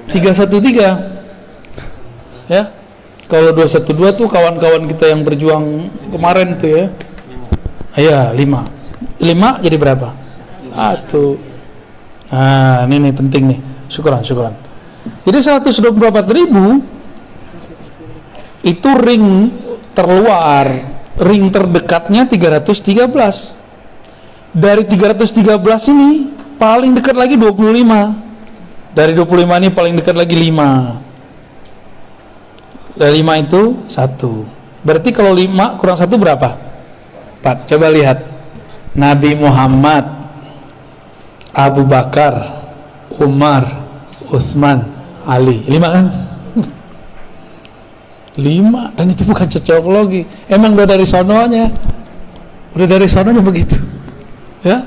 313. Ya. Kalau 212 tuh kawan-kawan kita yang berjuang kemarin tuh ya. Ya, 5. 5 jadi berapa? 1. Nah, ini penting nih. Syukuran. Jadi 124.000 itu ring terluar, ring terdekatnya 313. Dari 313 ini paling dekat lagi 25. Dari 25 ini paling dekat lagi 5. Dari 5 itu 1. Berarti kalau 5 kurang 1 berapa? 4. Coba lihat. Nabi Muhammad, Abu Bakar, Umar, Utsman, Ali. 5 kan? 5. Dan itu bukan cocokologi. Emang udah dari sononya. Udah dari sononya begitu. Ya.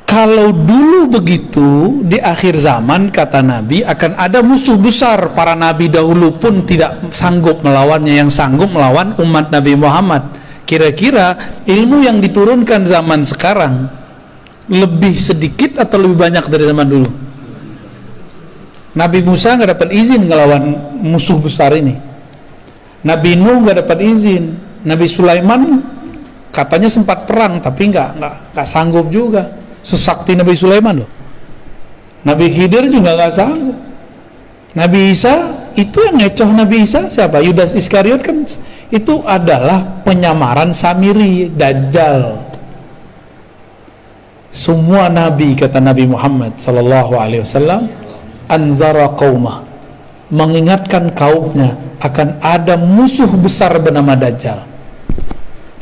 Kalau dulu begitu, di akhir zaman kata Nabi akan ada musuh besar. Para nabi dahulu pun tidak sanggup melawannya, yang sanggup melawan umat Nabi Muhammad. Kira-kira ilmu yang diturunkan zaman sekarang lebih sedikit atau lebih banyak dari zaman dulu? Nabi Musa nggak dapat izin ngelawan musuh besar ini. Nabi Nuh nggak dapat izin. Nabi Sulaiman katanya sempat perang tapi nggak sanggup juga. Sesakti Nabi Sulaiman loh. Nabi Khidir juga nggak sanggup. Nabi Isa itu yang ngecoh Nabi Isa siapa? Yudas Iskariot kan itu adalah penyamaran Samiri, Dajjal. Semua Nabi kata Nabi Muhammad sallallahu alaihi wasallam anzara qaumah, mengingatkan kaumnya akan ada musuh besar bernama Dajjal.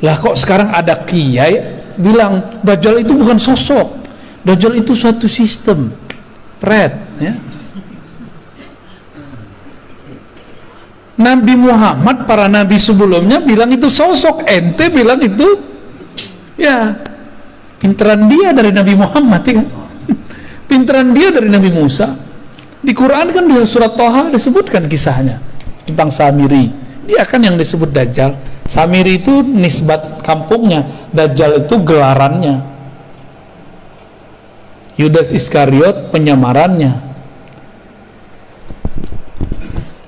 Lah kok sekarang ada kiai bilang Dajjal itu bukan sosok, Dajjal itu suatu sistem threat ya. Nabi Muhammad, para nabi sebelumnya bilang itu sosok, ente bilang itu ya pinteran dia dari Nabi Muhammad ya kan? Pinteran dia dari Nabi Musa. Di Quran kan di surat Thaha disebutkan kisahnya tentang Samiri. Dia kan yang disebut Dajjal. Samiri itu nisbat kampungnya, Dajjal itu gelarannya. Yudas Iskariot penyamarannya.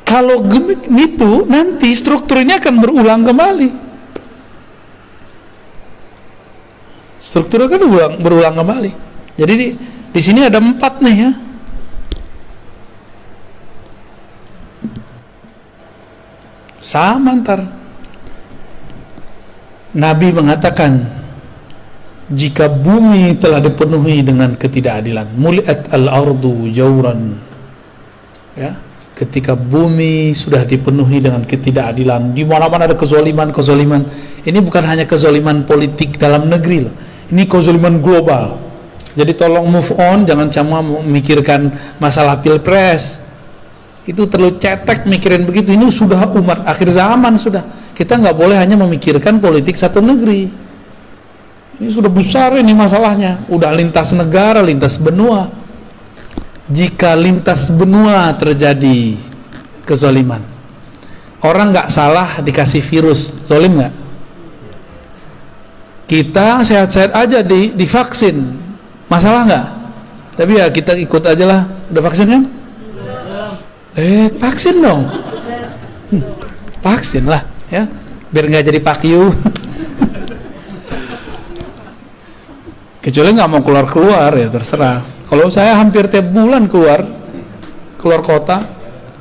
Kalau gitu nanti struktur ini akan berulang kembali. Struktur akan berulang kembali. Jadi di sini ada 4 nih ya. Sama ntar Nabi mengatakan jika bumi telah dipenuhi dengan ketidakadilan, muliat al-ardu jauran ya, ketika bumi sudah dipenuhi dengan ketidakadilan, di mana-mana ada kezaliman, ini bukan hanya kezaliman politik dalam negeri loh, ini kezaliman global. Jadi tolong move on, jangan cuma memikirkan masalah pilpres. Itu terlalu cetek mikirin begitu. Ini sudah umat akhir zaman sudah. Kita nggak boleh hanya memikirkan politik satu negeri. Ini sudah besar ini masalahnya. Udah lintas negara, lintas benua. jika lintas benua terjadi kezaliman. Orang nggak salah dikasih virus, zalim nggak? Kita sehat-sehat aja divaksin, masalah nggak? Tapi ya kita ikut aja lah. Udah vaksin kan? Vaksin dong. Vaksin lah ya, biar nggak jadi pakyu. Kecuali nggak mau keluar ya terserah. Kalau saya hampir tiap bulan keluar kota,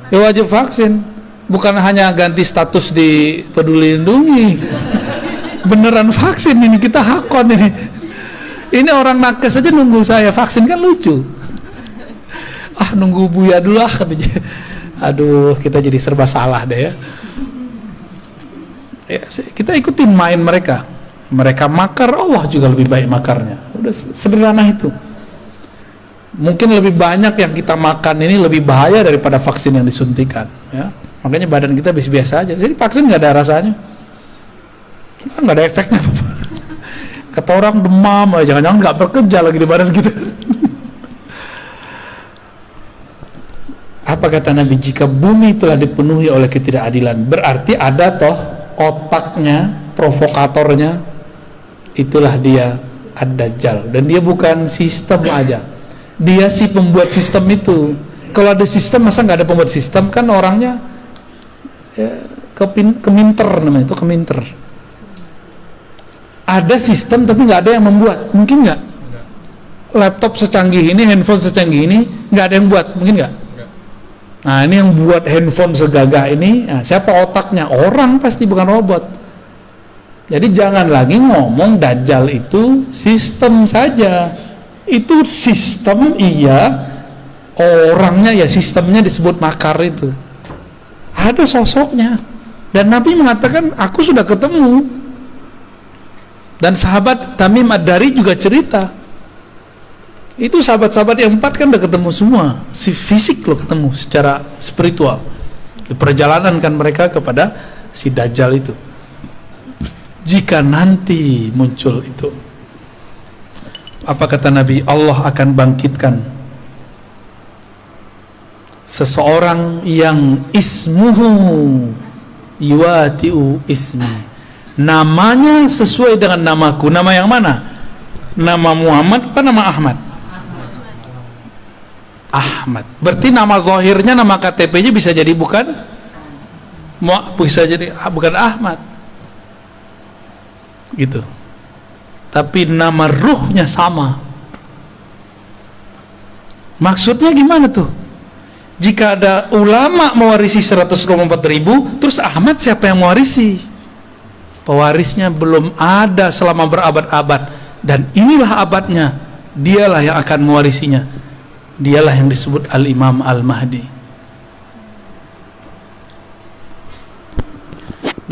ya wajib vaksin. Bukan hanya ganti status di Peduli Lindungi, beneran vaksin ini, kita hakon ini. Ini orang nakes aja nunggu saya vaksin, kan lucu. Nunggu Buya dulu katanya. Aduh, kita jadi serba salah deh ya. Kita ikutin main mereka. Mereka makar, Allah juga lebih baik makarnya. Udah sederhana itu. Mungkin lebih banyak yang kita makan ini lebih bahaya daripada vaksin yang disuntikan ya. Makanya badan kita biasa-biasa aja. Jadi vaksin nggak ada rasanya, nggak ada efeknya. Kata orang demam, jangan-jangan nggak bekerja lagi di badan kita. Apa kata Nabi? Jika bumi telah dipenuhi oleh ketidakadilan, berarti ada toh otaknya, provokatornya, itulah dia Ad-Dajjal. Dan dia bukan sistem aja, dia si pembuat sistem itu. Kalau ada sistem, masa nggak ada pembuat sistem? Kan orangnya ya, keminter namanya itu, keminter. Ada sistem tapi nggak ada yang membuat, mungkin nggak? Laptop secanggih ini, handphone secanggih ini, nggak ada yang buat, mungkin nggak? Nah, ini yang buat handphone segagah ini, nah, siapa otaknya? Orang pasti, bukan robot. Jadi jangan lagi ngomong Dajjal itu sistem saja. Itu sistem iya, orangnya ya sistemnya disebut makar itu. Ada sosoknya. Dan Nabi mengatakan, aku sudah ketemu. Dan sahabat Tamim Ad-Dari juga cerita. Itu sahabat-sahabat yang 4 kan udah ketemu semua. Si fisik loh ketemu secara spiritual. Di perjalanan kan mereka kepada si Dajjal itu. Jika nanti muncul itu, apa kata Nabi? Allah akan bangkitkan seseorang yang ismuhu yuwatiu ismi, namanya sesuai dengan namaku. Nama yang mana? Nama Muhammad apa nama Ahmad? Ahmad. Berarti nama zahirnya, nama KTP-nya bisa jadi bukan Ahmad gitu, tapi nama ruhnya sama. Maksudnya gimana tuh? Jika ada ulama mewarisi 124.000, terus Ahmad siapa yang mewarisi? Pewarisnya belum ada selama berabad-abad, dan inilah abadnya, dialah yang akan mewarisinya. Dialah yang disebut Al-Imam Al-Mahdi.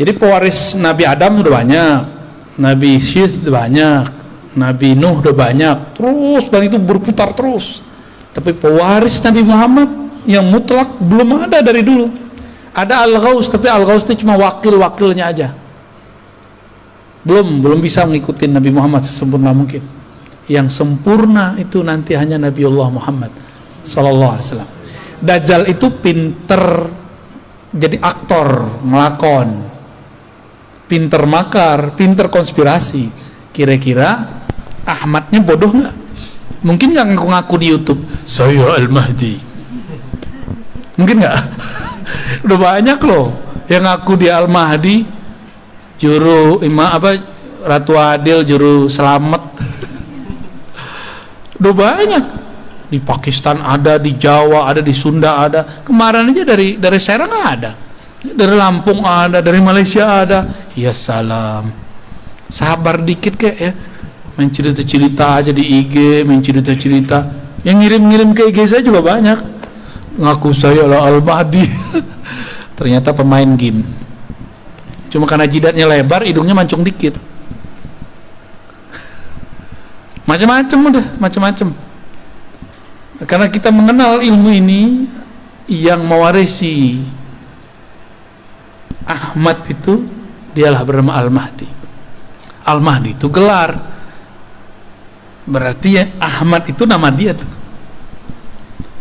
Jadi pewaris Nabi Adam sudah banyak, Nabi Syith sudah banyak, Nabi Nuh sudah banyak, terus, dan itu berputar terus. Tapi pewaris Nabi Muhammad yang mutlak belum ada dari dulu. Ada Al-Ghaus, tapi Al-Ghaus itu cuma wakil-wakilnya aja. Belum bisa mengikuti Nabi Muhammad sesempurna mungkin. Yang sempurna itu nanti hanya Nabiullah Muhammad sallallahu alaihi wasallam. Dajjal itu pinter jadi aktor, ngelakon, pinter makar, pinter konspirasi. Kira-kira Ahmadnya bodoh nggak? Mungkin nggak ngaku-ngaku di YouTube saya Al-Mahdi? Mungkin nggak? Udah banyak loh yang ngaku dia Al-Mahdi, juru Ratu Adil, juru selamat. Udah banyak. Di Pakistan ada, di Jawa ada, di Sunda ada. Kemarin aja dari Serang ada, dari Lampung ada, dari Malaysia ada. Ya salam, sabar dikit kek ya. Main cerita-cerita aja di IG, main cerita-cerita. Yang ngirim-ngirim ke IG saya juga banyak, ngaku saya lah Al-Mahdi. Ternyata pemain game. Cuma karena jidatnya lebar, hidungnya mancung dikit. Macam-macam udah, macam-macam. Karena kita mengenal ilmu ini, yang mewarisi Ahmad itu dialah bernama Al-Mahdi. Al-Mahdi itu gelar. Berarti ya Ahmad itu nama dia tuh.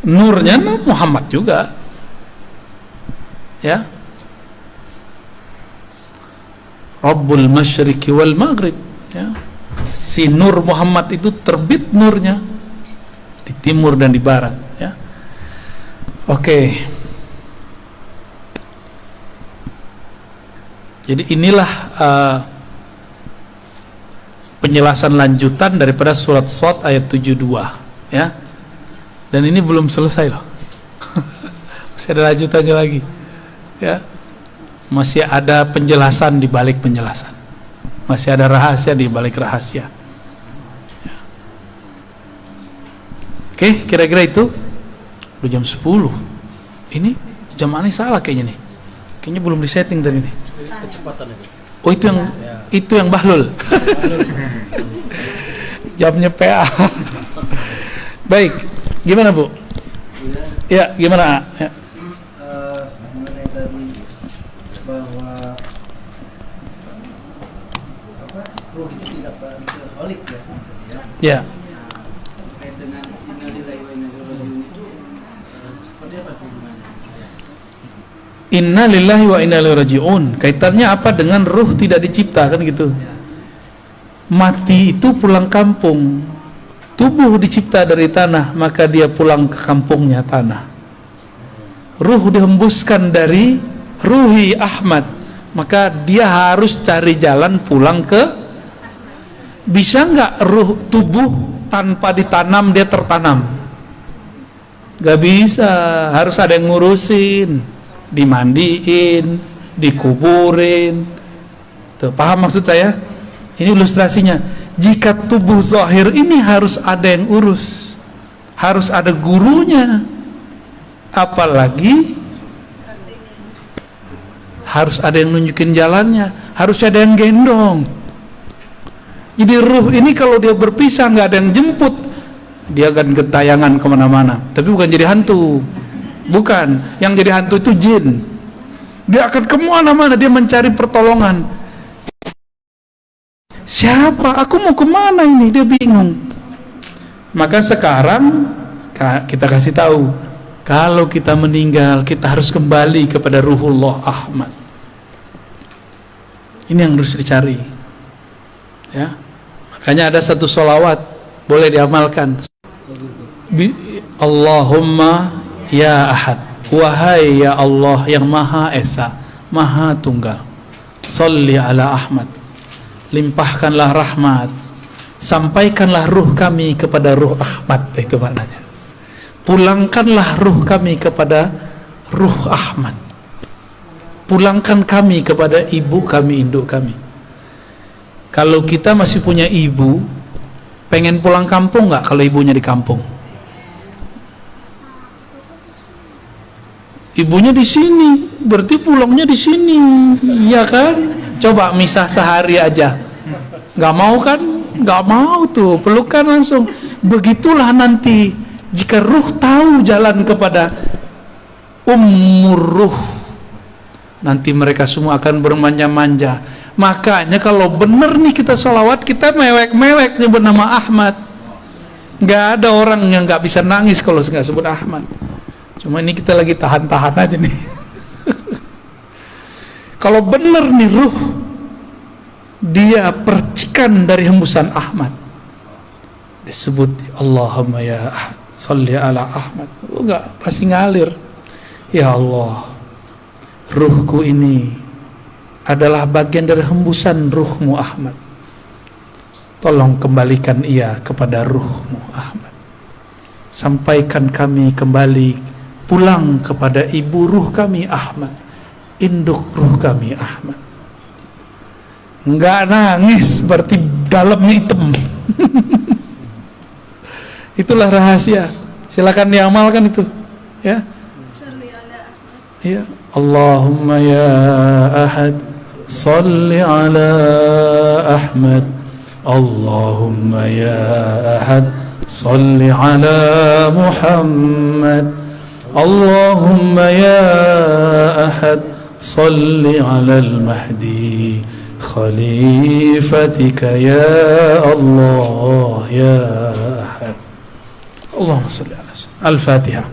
Nurnya Muhammad juga, ya. Rabbul Masyriqi wal Maghrib, ya. Si Nur Muhammad itu terbit nurnya di timur dan di barat, ya. Oke. Jadi inilah penjelasan lanjutan daripada surat Shad ayat 72, ya. Dan ini belum selesai loh. Masih ada lanjutannya lagi, ya. Masih ada penjelasan di balik penjelasan. Masih ada rahasia di balik rahasia, ya. Oke, kira-kira itu. Udah jam 10. Ini jam aneh salah kayaknya nih. Kayaknya belum disetting tadi nih. Kecepatan itu. Oh, itu yang Bahlul. Jamnya PA. Baik, gimana Bu? Ya, gimana? Ya. Mengenai tadi bahwa ruh itu tidak balik ya. Ya. Terkait dengan innalillahi wa inna ilaihi raji'un itu seperti apa hubungannya? Inna lillahi wa inna ilaihi raji'un. Kaitannya apa dengan ruh tidak dicipta, kan gitu. Mati itu pulang kampung. Tubuh dicipta dari tanah, maka dia pulang ke kampungnya tanah. Ruh dihembuskan dari ruhi Ahmad, maka dia harus cari jalan pulang ke. Bisa nggak ruh tubuh tanpa ditanam dia tertanam? Gak bisa, harus ada yang ngurusin, dimandiin, dikuburin. Tuh, paham maksud saya? Ini ilustrasinya. Jika tubuh zahir ini harus ada yang urus, harus ada gurunya, apalagi harus ada yang nunjukin jalannya, harus ada yang gendong. Jadi ruh ini kalau dia berpisah nggak ada yang jemput, dia akan gentayangan kemana-mana. Tapi bukan jadi hantu, bukan. Yang jadi hantu itu jin. Dia akan kemana-mana, dia mencari pertolongan. Siapa? Aku mau kemana ini? Dia bingung. Maka sekarang kita kasih tahu, kalau kita meninggal kita harus kembali kepada Ruhullah Ahmad. Ini yang harus dicari, ya. Makanya ada satu sholawat boleh diamalkan. Allahumma ya Ahad, wahai ya Allah yang Maha Esa, Maha Tunggal, sholli ala Ahmad, limpahkanlah rahmat, sampaikanlah ruh kami kepada ruh Ahmad. Itu maknanya. Pulangkanlah ruh kami kepada ruh Ahmad. Pulangkan kami kepada ibu kami, induk kami. Kalau kita masih punya ibu, pengen pulang kampung nggak kalau ibunya di kampung? Ibunya di sini, berarti pulangnya di sini, ya kan? Coba misah sehari aja, nggak mau kan? Nggak mau tuh, pelukan langsung. Begitulah nanti jika ruh tahu jalan kepada ummur ruh, nanti mereka semua akan bermanja-manja. Makanya kalau bener nih kita sholawat, kita mewek-mewek nyebut nama Ahmad. Nggak ada orang yang nggak bisa nangis kalau nggak sebut Ahmad. Cuma ini kita lagi tahan-tahan aja nih. Kalau bener nih ruh, dia percikan dari hembusan Ahmad, disebut Allahumma ya Ahad, sholli ala Ahmad. Enggak, pasti ngalir. Ya Allah, ruhku ini adalah bagian dari hembusan ruhmu Ahmad. Tolong kembalikan ia kepada ruhmu Ahmad. Sampaikan kami kembali pulang kepada ibu ruh kami Ahmad, induk ruh kami Ahmad. Enggak nangis, berarti dalamnya hitam. Itulah rahasia. Silakan diamalkan itu, ya. Ya, Allahumma ya Ahad, sholli ala Ahmad. Allahumma ya Ahad, sholli ala Muhammad. Allahumma ya Ahad, sholli ala al-Mahdi khalifatika ya Allah ya Ahad. Allahumma sholli ala Al-Fatihah.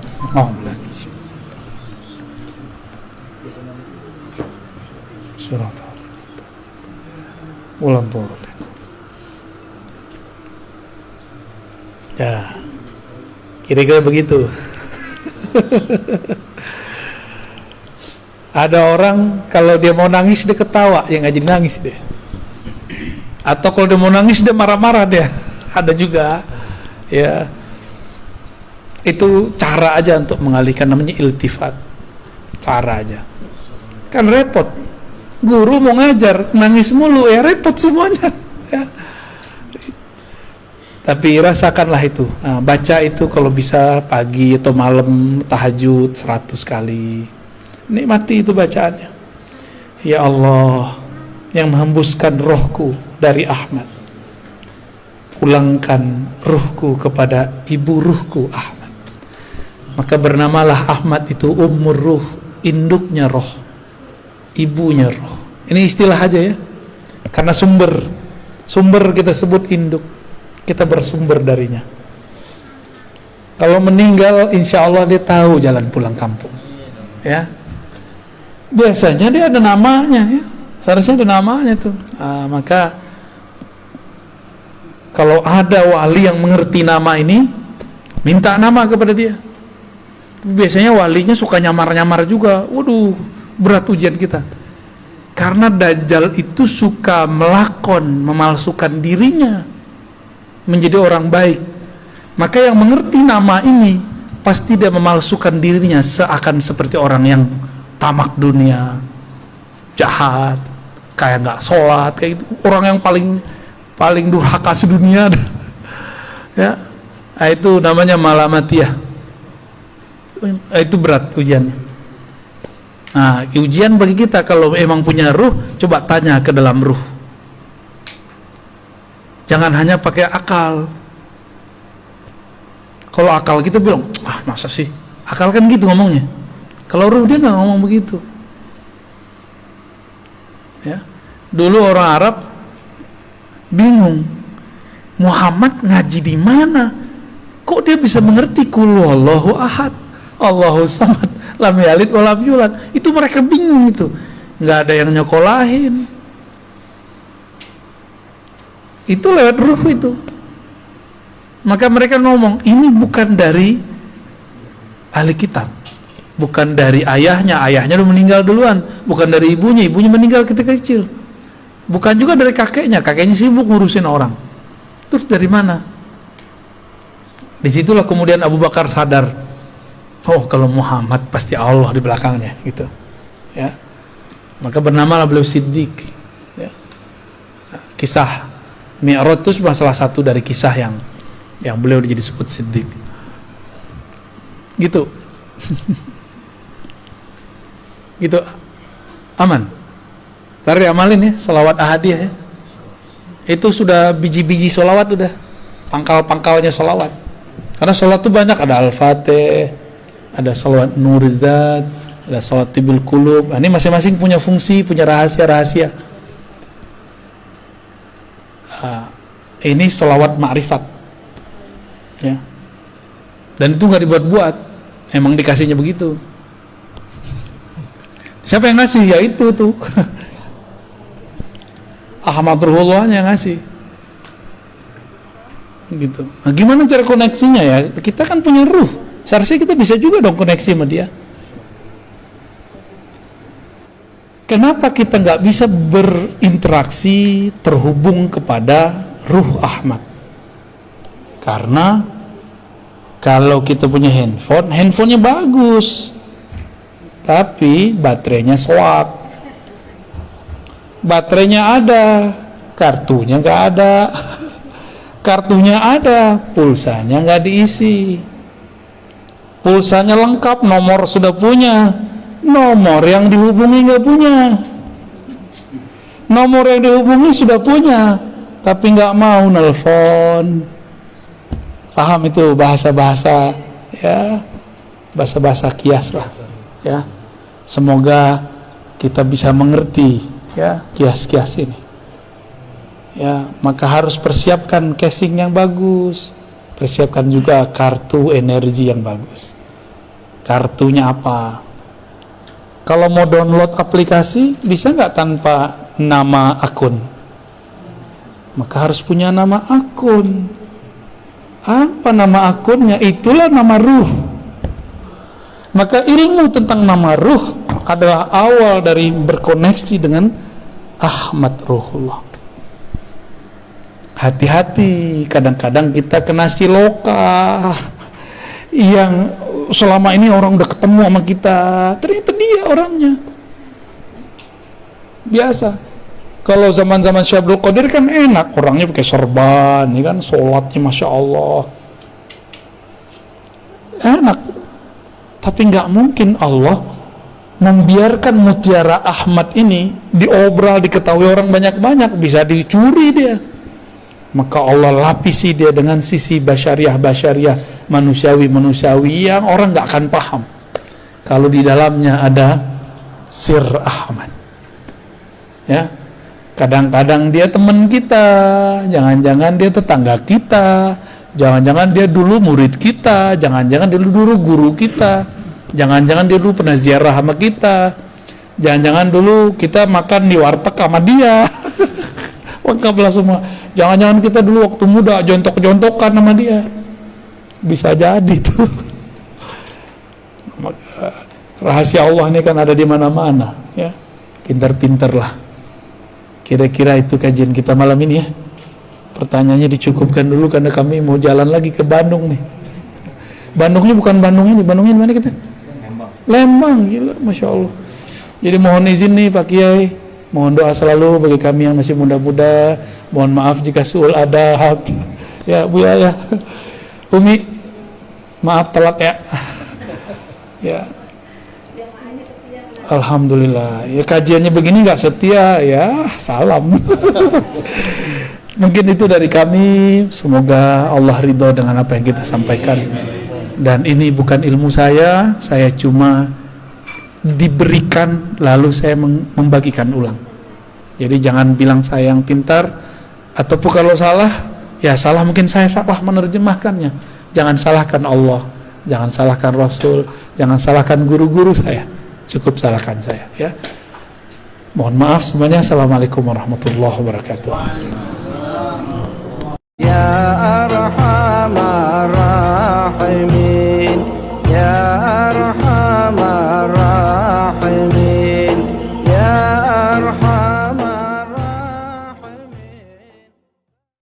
Surat ulang turun. Ya, kira-kira begitu. Ada orang kalau dia mau nangis dia ketawa, yang ngaji nangis dia. Atau kalau dia mau nangis dia marah-marah dia. Ada juga, ya. Itu cara aja untuk mengalihkan, namanya iltifat. Cara aja. Kan repot. Guru mau ngajar nangis mulu, ya repot semuanya. Ya. Tapi rasakanlah itu. Nah, baca itu kalau bisa pagi atau malam tahajud 100 kali. Nikmati itu bacaannya. Ya Allah yang menghembuskan rohku dari Ahmad, pulangkan ruhku kepada ibu ruhku Ahmad. Maka bernamalah Ahmad itu ummur ruh, induknya roh, ibunya roh. Ini istilah aja ya, karena sumber kita sebut induk, kita bersumber darinya. Kalau meninggal insya Allah dia tahu jalan pulang kampung, ya. Biasanya dia ada namanya ya, seharusnya ada namanya tuh. Maka kalau ada wali yang mengerti nama ini, minta nama kepada dia. Biasanya walinya suka nyamar-nyamar juga. Waduh, berat ujian kita. Karena Dajjal itu suka melakon, memalsukan dirinya menjadi orang baik. Maka yang mengerti nama ini pasti dia memalsukan dirinya seakan seperti orang yang tamak dunia, jahat, kayak nggak sholat, kayak gitu. Orang yang paling durhaka sedunia. Ya, itu namanya malamatiyah. Itu berat ujiannya. Nah, ujian bagi kita kalau emang punya ruh, coba tanya ke dalam ruh. Jangan hanya pakai akal. Kalau akal kita bilang, masa sih? Akal kan gitu ngomongnya. Kalau ruh dia nggak ngomong begitu. Ya, dulu orang Arab bingung, Muhammad ngaji di mana? Kok dia bisa mengerti qul huwallahu ahad, Allahu samad, lam yalid wa lam yulad? Itu mereka bingung itu. Nggak ada yang nyokolahin. Itu lewat ruh itu. Maka mereka ngomong, ini bukan dari ahli kitab. Bukan dari ayahnya udah meninggal duluan. Bukan dari ibunya meninggal ketika kecil. Bukan juga dari kakeknya sibuk ngurusin orang. Terus dari mana? Disitulah kemudian Abu Bakar sadar, oh kalau Muhammad pasti Allah di belakangnya, gitu. Ya, maka bernamalah beliau Siddiq. Ya. Kisah Mi'raj itu salah satu dari kisah yang beliau jadi disebut Siddiq. Gitu. Gitu, aman. Tadi amalin ya, sholawat ahadiyah ya. Itu sudah biji-biji sholawat, udah pangkal-pangkalnya sholawat. Karena sholawat itu banyak, ada Al-Fatih, ada sholawat Nurizat, ada sholawat Tibul Qulub. Ini masing-masing punya fungsi, punya rahasia-rahasia. Ini sholawat ma'rifat ya. Dan itu gak dibuat-buat, emang dikasihnya begitu. Siapa yang ngasih? Ya itu tuh Ahmad Ruhullah yang ngasih gitu. Nah, gimana cara koneksinya ya? Kita kan punya ruh, seharusnya kita bisa juga dong koneksi sama dia. Kenapa kita nggak bisa berinteraksi, terhubung kepada ruh Ahmad? Karena kalau kita punya handphonenya bagus, tapi baterainya soak. Baterainya ada, kartunya nggak ada. Kartunya ada, pulsanya nggak diisi. Pulsanya lengkap, nomor sudah punya, nomor yang dihubungi nggak punya. Nomor yang dihubungi sudah punya, tapi nggak mau nelpon. Paham itu bahasa-bahasa ya, bahasa-bahasa kias lah ya. Semoga kita bisa mengerti ya kias-kias ini ya. Maka harus persiapkan casing yang bagus, persiapkan juga kartu energi yang bagus. Kartunya apa? Kalau mau download aplikasi, bisa nggak tanpa nama akun? Maka harus punya nama akun. Apa nama akunnya? Itulah nama ruh. Maka ilmu tentang nama ruh adalah awal dari berkoneksi dengan Ahmad Ruhullah. Hati-hati, kadang-kadang kita kena siloka yang selama ini orang udah ketemu sama kita, ternyata dia orangnya. Biasa. Kalau zaman-zaman Syekh Abdul Qadir kan enak, orangnya pakai serban, ya kan, sholatnya Masya Allah. Enak. Tapi nggak mungkin Allah membiarkan mutiara Ahmad ini diobral, diketahui orang banyak-banyak, bisa dicuri dia. Maka Allah lapisi dia dengan sisi basyariah manusiawi yang orang nggak akan paham kalau di dalamnya ada sir Ahmad. Ya, kadang-kadang dia teman kita, jangan-jangan dia tetangga kita, jangan-jangan dia dulu murid kita, jangan-jangan dia dulu guru kita, jangan-jangan dia dulu pernah ziarah sama kita, jangan-jangan dulu kita makan di warteg sama dia. Lengkaplah semua. Jangan-jangan kita dulu waktu muda jontok-jontokan sama dia. Bisa jadi tuh. Rahasia Allah ini kan ada di mana-mana, ya. Pintar-pintarlah. Kira-kira itu kajian kita malam ini, ya. Pertanyaannya dicukupkan dulu karena kami mau jalan lagi ke Bandung nih. Bandungnya bukan Bandung ini, Bandungnya di mana kita? Lembang, gila, Masya Allah. Jadi mohon izin nih Pak Kiai, mohon doa selalu bagi kami yang masih muda-muda. Mohon maaf jika suul adab. Ya Bu ya. Umi, maaf telat ya. Ya. Alhamdulillah. Ya kajiannya begini nggak setia ya, salam. Mungkin itu dari kami. Semoga Allah ridho dengan apa yang kita sampaikan. Dan ini bukan ilmu saya cuma diberikan lalu saya membagikan ulang. Jadi jangan bilang saya yang pintar, ataupun kalau salah, ya salah mungkin saya salah menerjemahkannya. Jangan salahkan Allah, jangan salahkan Rasul, jangan salahkan guru-guru saya. Cukup salahkan saya, ya. Mohon maaf semuanya. Assalamualaikum warahmatullahi wabarakatuh. Ya